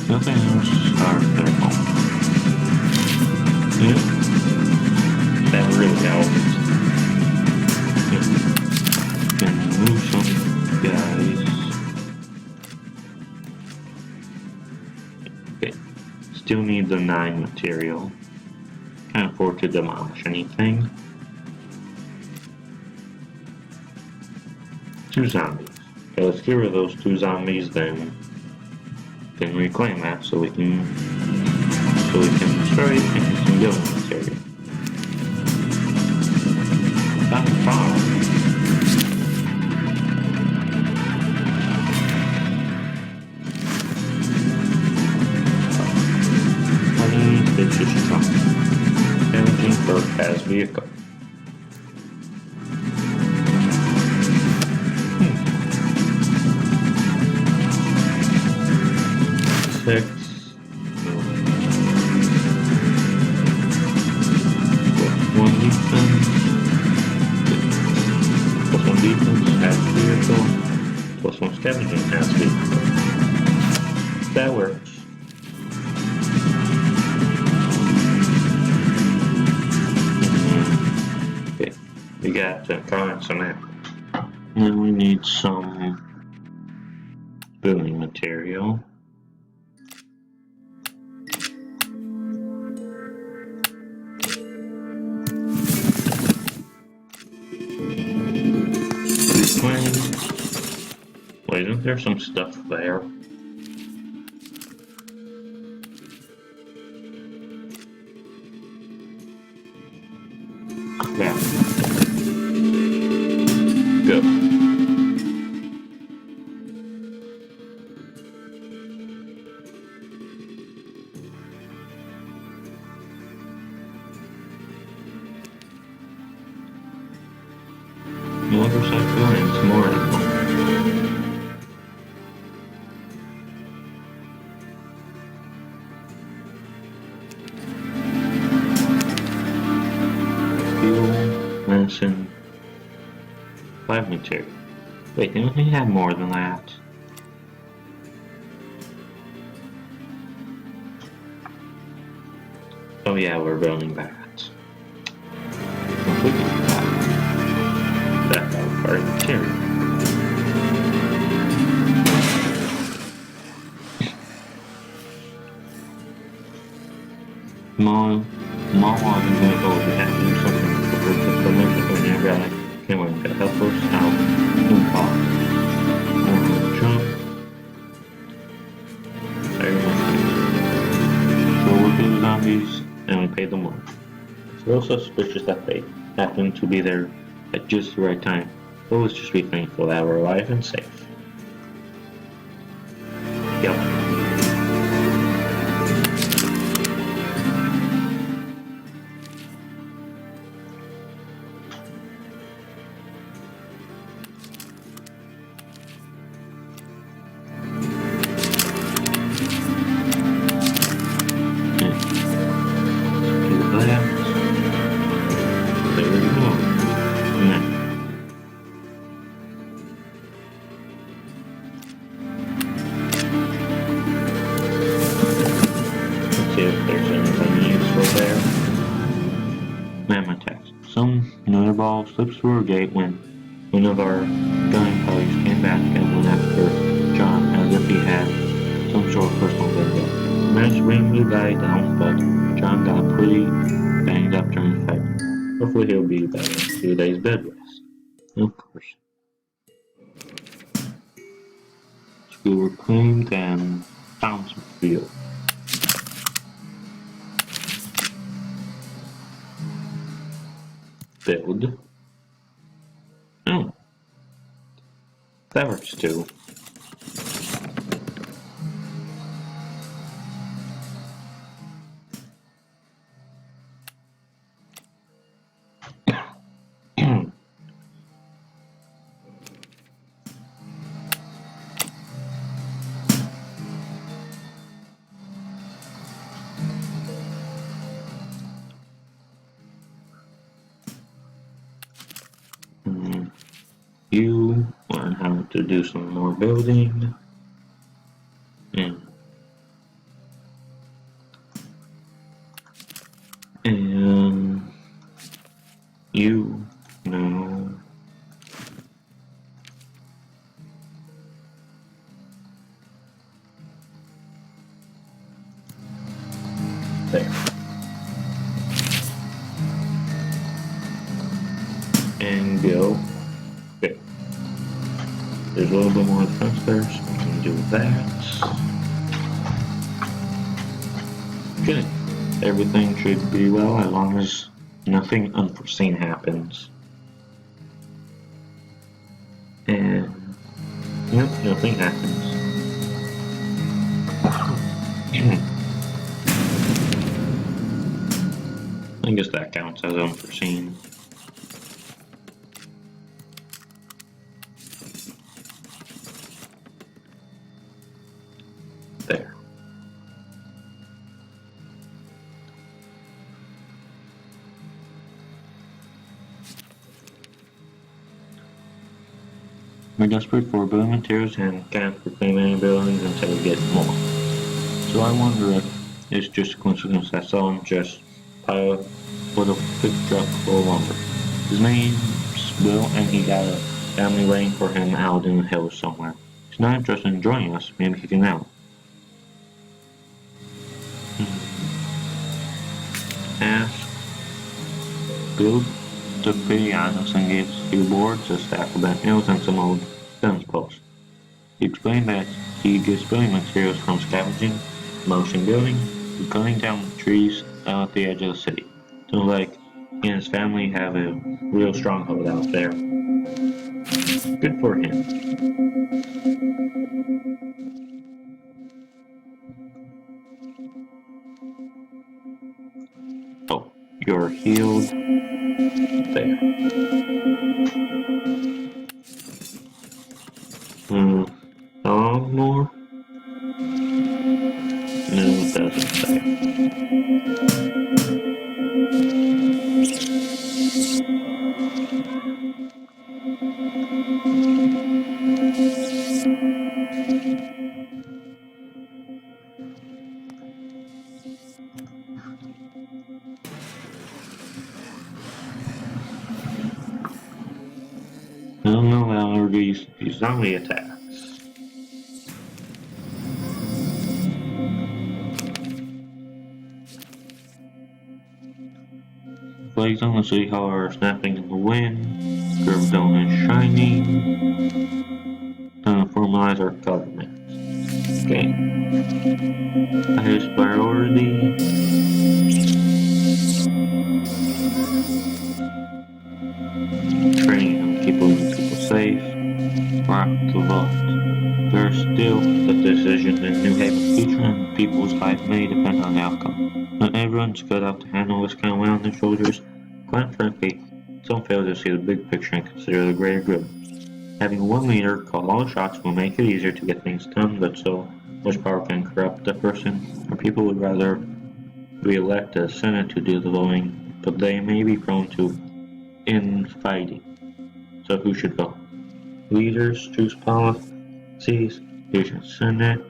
Nothing else starts their home. Yeah. That really helps. Yeah. Can move some guys. Okay. Still need the 9 material. Can't afford to demolish anything. 2 zombies. Okay, let's get rid of those 2 zombies, then reclaim that so we can destroy it and get some building material. Found a farm. Stitches trunk. Damaging perk as vehicle. Six. +1 defense. +1 defense as vehicle. +1 scavenging as vehicle. That works. Okay, we got current some apples. Then we need some building material. Wait, isn't there some stuff there? Yeah. Go. Motorcycle and some more animals. Medicine, 5 material. Wait, didn't we have more than that? Oh yeah, we're building that. If we can do that requires material. Small one is gonna go we have to do something to make it when you're like, okay, we're gonna help us out. Move off. Jump. Very much. So we'll do the zombies and we pay them off. It's a little suspicious that they happen to be there at just the right time. But let's just be thankful that we're alive and safe. Yep. Some nutterball slips through a gate when one of our gunning puppies came back and went after John as if he had some sort of personal vendetta. The managed to bring the guy down, but John got pretty banged up during the fight. Hopefully he'll be better in a few days bed rest. And of course, school were cleaned and found some field. Build. Oh, that works too. You learn how to do some more building. And you know there. And go there. There's a little bit more defense there, so we can do that. Good. Everything should be well as long as nothing unforeseen happens. And nope, nothing happens. I guess that counts as unforeseen. There. We're desperate for building materials and can't reclaim any buildings until we get more. So I wonder if it's just a coincidence that someone just piled with a big truck full of lumber. His name's Will, and he got a family waiting for him out in the hills somewhere. He's not interested in joining us, maybe he can out. Ask. Bill took pity on us and gave us a few boards, a stack of bent nails, and some old fence posts. He explained that he gets building materials from scavenging, demolishing buildings, and cutting down trees out at the edge of the city. So like he and his family have a real stronghold out there. Good for him. Oh, you're healed. There. More? No, it doesn't say. I don't know how these zombie attacks. Flags on the city hall are snapping in the wind. Curved stone is shining. Time to formalize our government. Okay. Highest priority. Training and keeping people safe. Rock the vote. There's still the decision in New Haven's future, and people's lives may depend on the outcome. Not everyone's cut out to handle this kind of weight on their shoulders. Quite frankly, some fail to see the big picture and consider the greater good. Having one leader call all the shots will make it easier to get things done, but so much power can corrupt the person, or people would rather we elect a Senate to do the voting, but they may be prone to infighting. So who should vote? Leaders choose policies, patient Senate,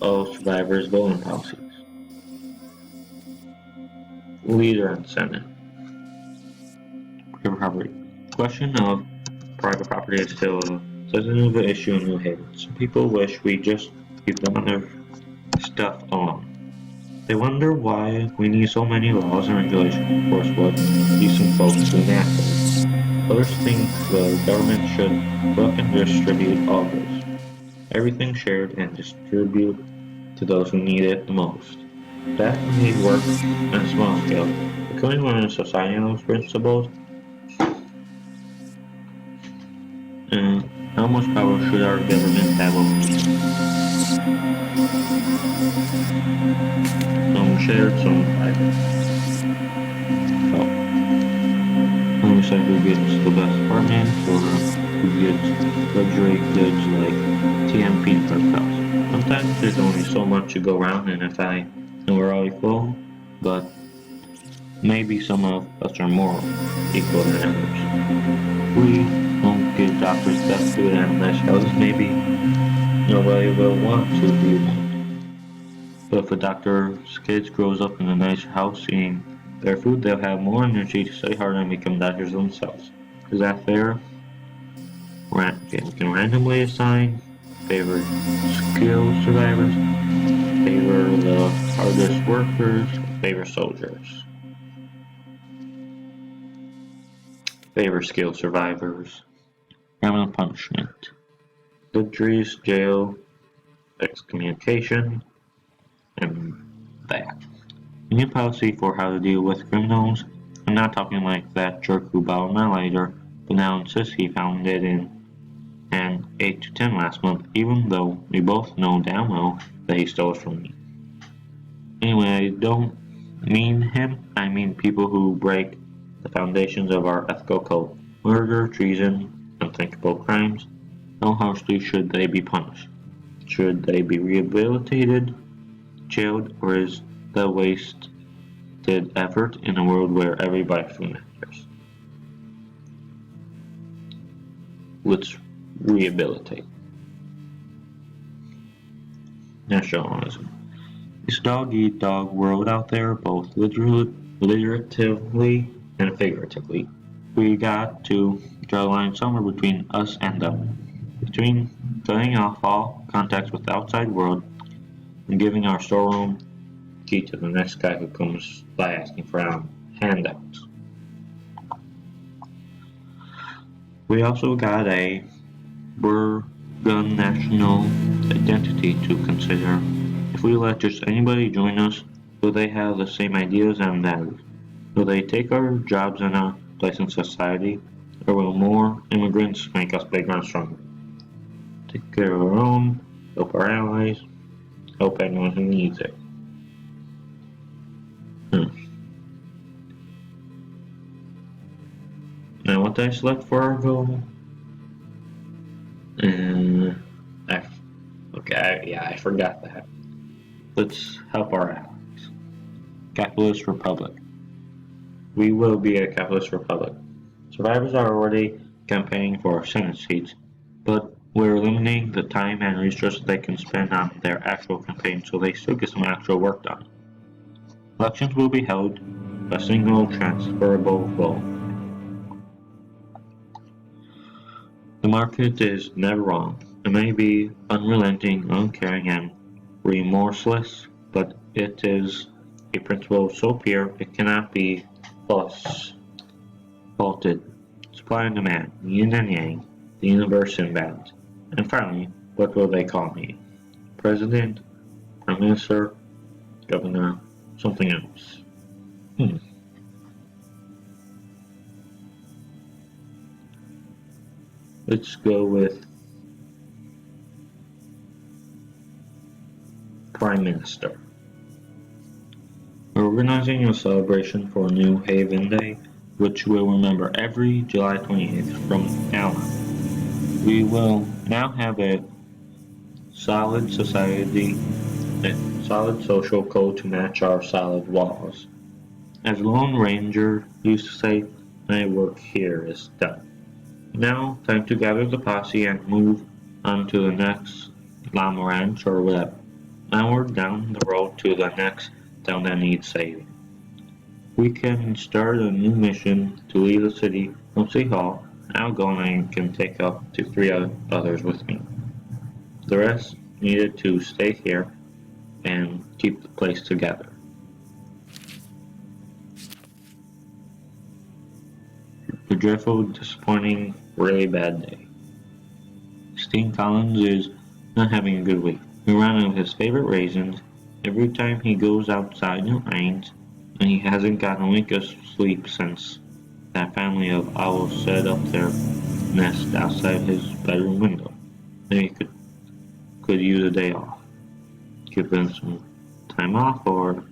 all survivors voting policies. Leader and Senate. private property. The question of private property is still a sensitive issue in New Haven. Some people wish we just leave them and their stuff alone. They wonder why we need so many laws and regulations to enforce what decent folks do naturally. Others think the government should look and distribute all goods, everything shared and distribute to those who need it the most. That may work on a small scale, but can we learn a society on those principles? And how much power should our government have over people? Some shared, some private. So, when we say who gets the best apartment or who gets luxury goods like TM peanut butter cups. Sometimes there's only so much to go around and we're all equal, but maybe some of us are more equal than others. We won't get doctors best food and nice houses, maybe nobody will want to be one. But if a doctor's kids grows up in a nice house eating their food, they'll have more energy to study harder and become doctors themselves. Is that fair? We can randomly assign favored skill survivors, favor the hardest workers, favor soldiers. Favor skill survivors. Criminal punishment. Luxuries, jail, excommunication, and that. A new policy for how to deal with criminals. I'm not talking like that jerk who borrowed my lighter, but now insists he found it in an 8 to 10 last month, even though we both know damn well that he stole it from me. Anyway, I don't mean him, I mean people who break the foundations of our ethical code. Murder, treason, unthinkable crimes. How harshly should they be punished? Should they be rehabilitated, jailed, or is the wasted effort in a world where every life matters? Let's rehabilitate. Nationalism. This dog-eat-dog world out there, both literatively and figuratively. We got to draw a line somewhere between us and them. Between cutting off all contact with the outside world and giving our storeroom key to the next guy who comes by asking for handouts. We also got a Burgun national identity to consider. If we let just anybody join us, will they have the same ideas and values? Will they take our jobs in a place in society, or will more immigrants make us bigger and stronger? Take care of our own, help our allies, help anyone who needs it. Now what did I select for our goal? I forgot that. Let's help our allies. Capitalist Republic. We will be a capitalist republic. Survivors are already campaigning for Senate seats, but we're eliminating the time and resources they can spend on their actual campaign so they still get some actual work done. Elections will be held by single transferable vote. The market is never wrong. It may be unrelenting, uncaring, and remorseless, but it is a principle so pure it cannot be faulted. Supply and demand, yin and yang, the universe in balance. And finally, what will they call me? President, Prime Minister, Governor, something else. Let's go with Prime Minister. We're organizing a celebration for New Haven Day, which we'll remember every July 28th from now on. We will now have a solid society, a solid social code to match our solid walls. As Lone Ranger used to say, my work here is done. Now, time to gather the posse and move on to the next llama ranch or whatever. Now we're down the road to the next town that needs saving. We can start a new mission to leave the city from City Hall. I'll go and I can take up to three others with me. The rest needed to stay here and keep the place together. A dreadful, disappointing, really bad day. Steen Collins is not having a good week. He ran out of his favorite raisins. Every time he goes outside it rains, and he hasn't gotten a wink of sleep since that family of owls set up their nest outside his bedroom window. Maybe he could use a day off. Give him some time off or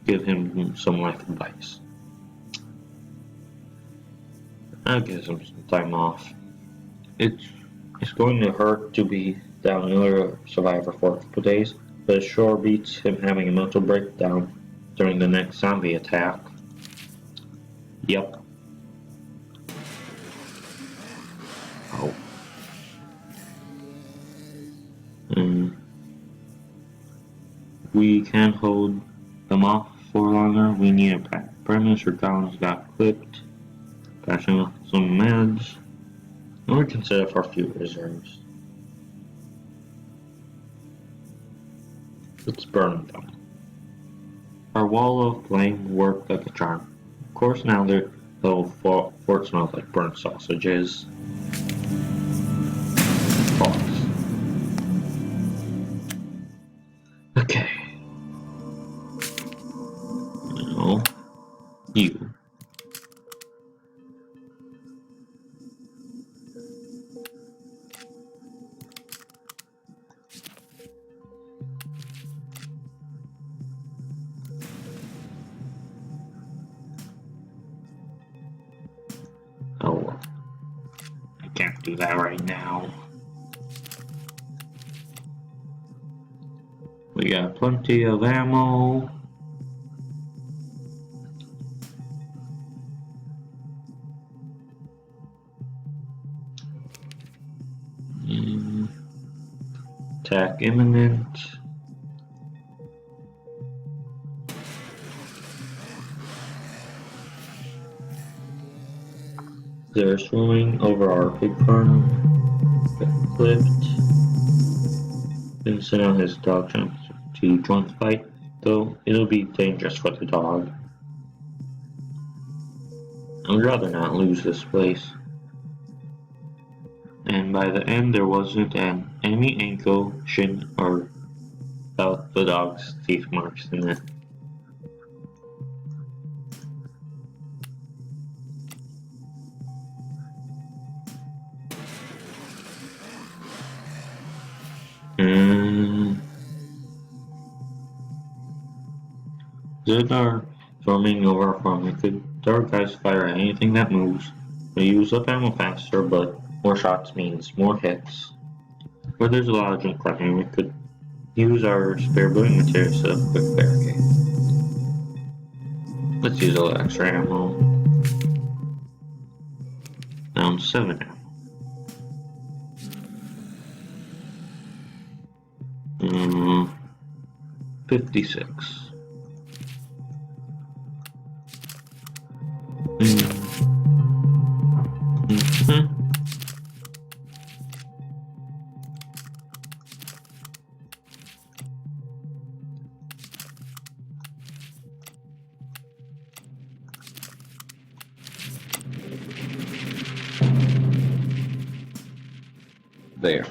give him some life advice. I'll give him some time off. It's going to hurt to be down another survivor for a couple days, but it sure beats him having a mental breakdown during the next zombie attack. Yep. Oh. We can't hold them off for longer. We need a pack. Prime Minister Collins got clipped. Passing off some meds. And we can set up our few reserves. Let's burn them. Our wall of flame worked like a charm. Of course now their little fort smells like burnt sausages. False. Okay. No. You. Oh, I can't do that right now. We got plenty of ammo. Attack imminent. They're swimming over our pig farm. Got clipped. Didn't send out his dog to join the fight, though it'll be dangerous for the dog. I'd rather not lose this place. And by the end there wasn't an enemy ankle, shin, or without the dog's teeth marks in it. Zed are swarming over our farm. We could our guys fire at anything that moves. We use up ammo faster, but more shots means more hits. Where there's a lot of junk running, we could use our spare building materials to set up a quick barricade. Let's use a little extra ammo. Down 7 ammo. 56. There.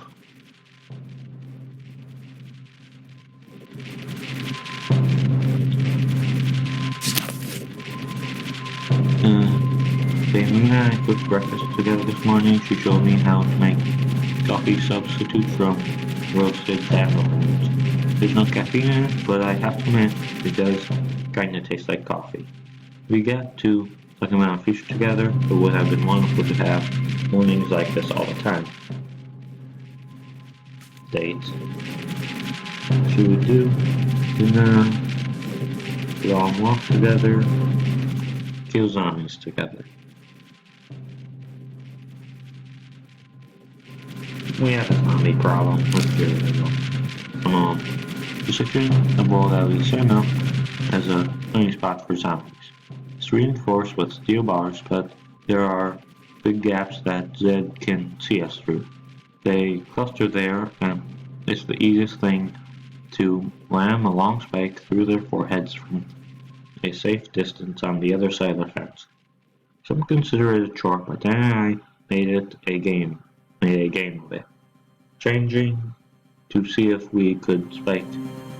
Jamie and I cooked breakfast together this morning. She showed me how to make coffee substitute from roasted daffodils. There's no caffeine in it, but I have to admit, it does kinda taste like coffee. We got to talking about our future together. It would have been wonderful to have mornings like this all the time. Dates. She would do dinner, we all walk together, kill zombies together. We have a zombie problem. Let's get rid of them. Just a thing, the ball that we set up as a only spot for zombies. It's reinforced with steel bars, but there are big gaps that Zed can see us through. They cluster there, and it's the easiest thing to ram a long spike through their foreheads from a safe distance on the other side of the fence. Some consider it a chore, but then I made a game of it, changing to see if we could spike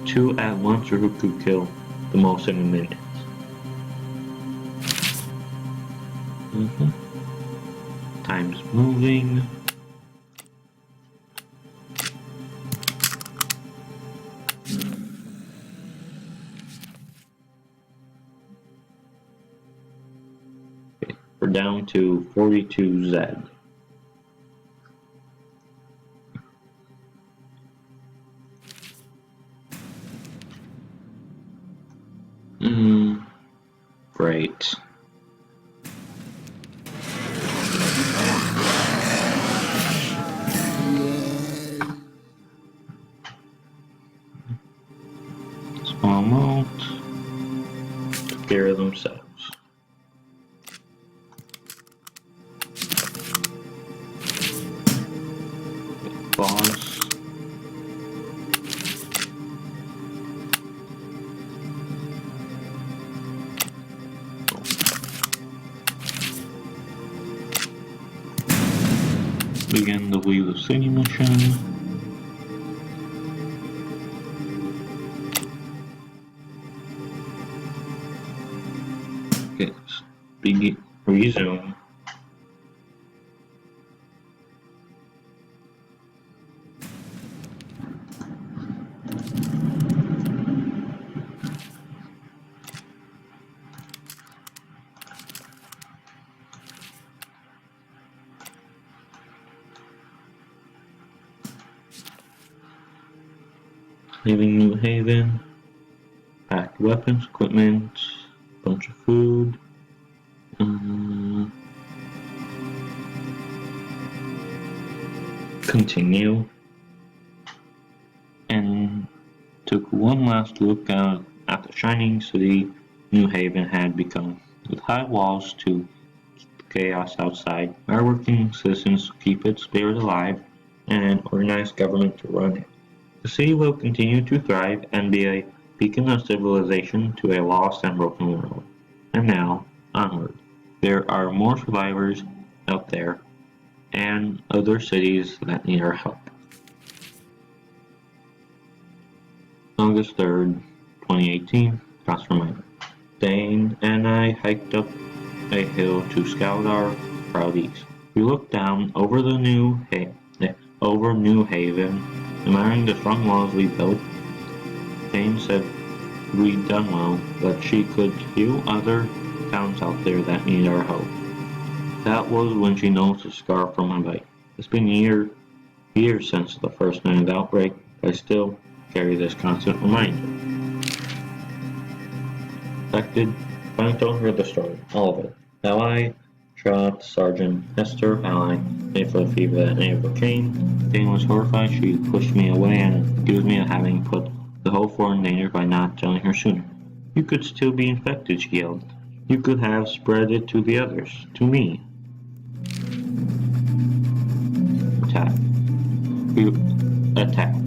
two at once or who could kill the most in a minute. Time's moving. Okay, we're down to 42 Z. Great. Small amount. Take care of themselves. Pause. Begin the Wheel of City mission. Okay, resume. Leaving New Haven. Packed weapons, equipment, bunch of food. Continue. And took one last look out at the shining city New Haven had become, with high walls to keep the chaos outside, hardworking citizens to keep its spirit alive, and an organized government to run it. The city will continue to thrive and be a beacon of civilization to a lost and broken world. And now, onward. There are more survivors out there, and other cities that need our help. August 3rd, 2018, Transformer. Dane and I hiked up a hill to scout our proud east. We looked down over New Haven, admiring the strong walls we built. Dane said we'd done well, but she could heal other towns out there that need our help. That was when she noticed a scar from my bite. It's been years since the first night of the outbreak, but I still carry this constant reminder. Affected, finally told her the story, all of it. How I shot Sergeant Hester, how I paid for the fever that never came. Dane was horrified. She pushed me away and accused me of having put the whole fort in danger by not telling her sooner. You could still be infected, she yelled. You could have spread it to the others, to me. Attacked.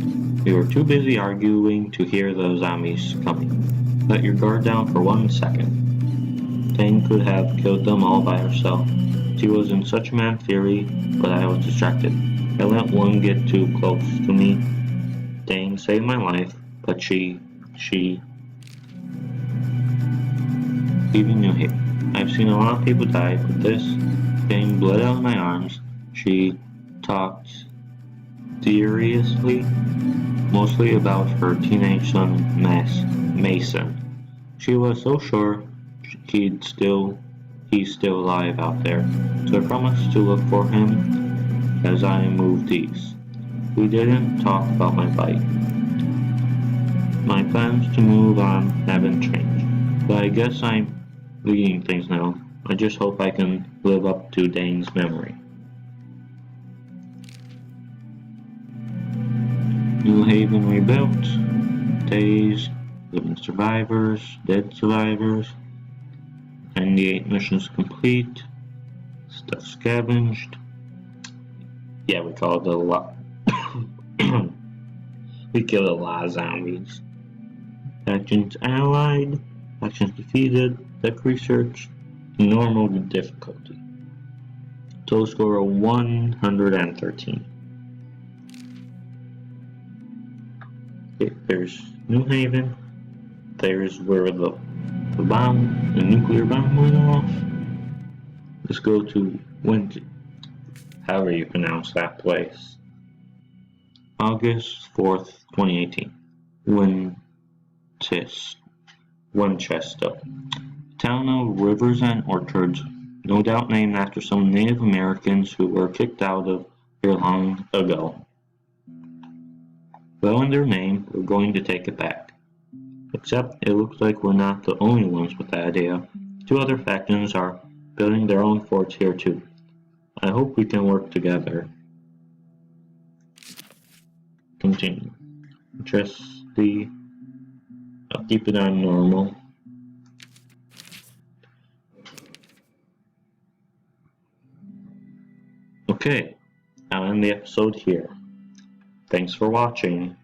We were too busy arguing to hear the zombies coming. Let your guard down for 1 second. Dane could have killed them all by herself. She was in such mad fury, but I was distracted. I let one get too close to me. Dane saved my life, but she even New Haven. I've seen a lot of people die, but this thing bled out of my arms. She talked seriously, mostly about her teenage son, Mason. She was so sure he's still alive out there, so I promised to look for him as I moved east. We didn't talk about my bite. My plans to move on haven't changed, but I guess I'm leading things now. I just hope I can live up to Dane's memory. New Haven rebuilt. Days Living survivors, dead survivors. 98 missions complete. Stuff scavenged. Yeah, we called it a lot. We killed a lot of zombies. Factions allied. Factions defeated. Tech research. Normal difficulty. Total score of 113. Okay, there's New Haven. There's where the nuclear bomb went off. Let's go to however you pronounce that place. August 4th, 2018. Winchester. Town of Rivers and Orchards, no doubt named after some Native Americans who were kicked out of here long ago. Well, in their name, we're going to take it back. Except it looks like we're not the only ones with that idea. 2 other factions are building their own forts here too. I hope we can work together. Continue. I'll keep it on normal. Okay, I'll end the episode here. Thanks for watching.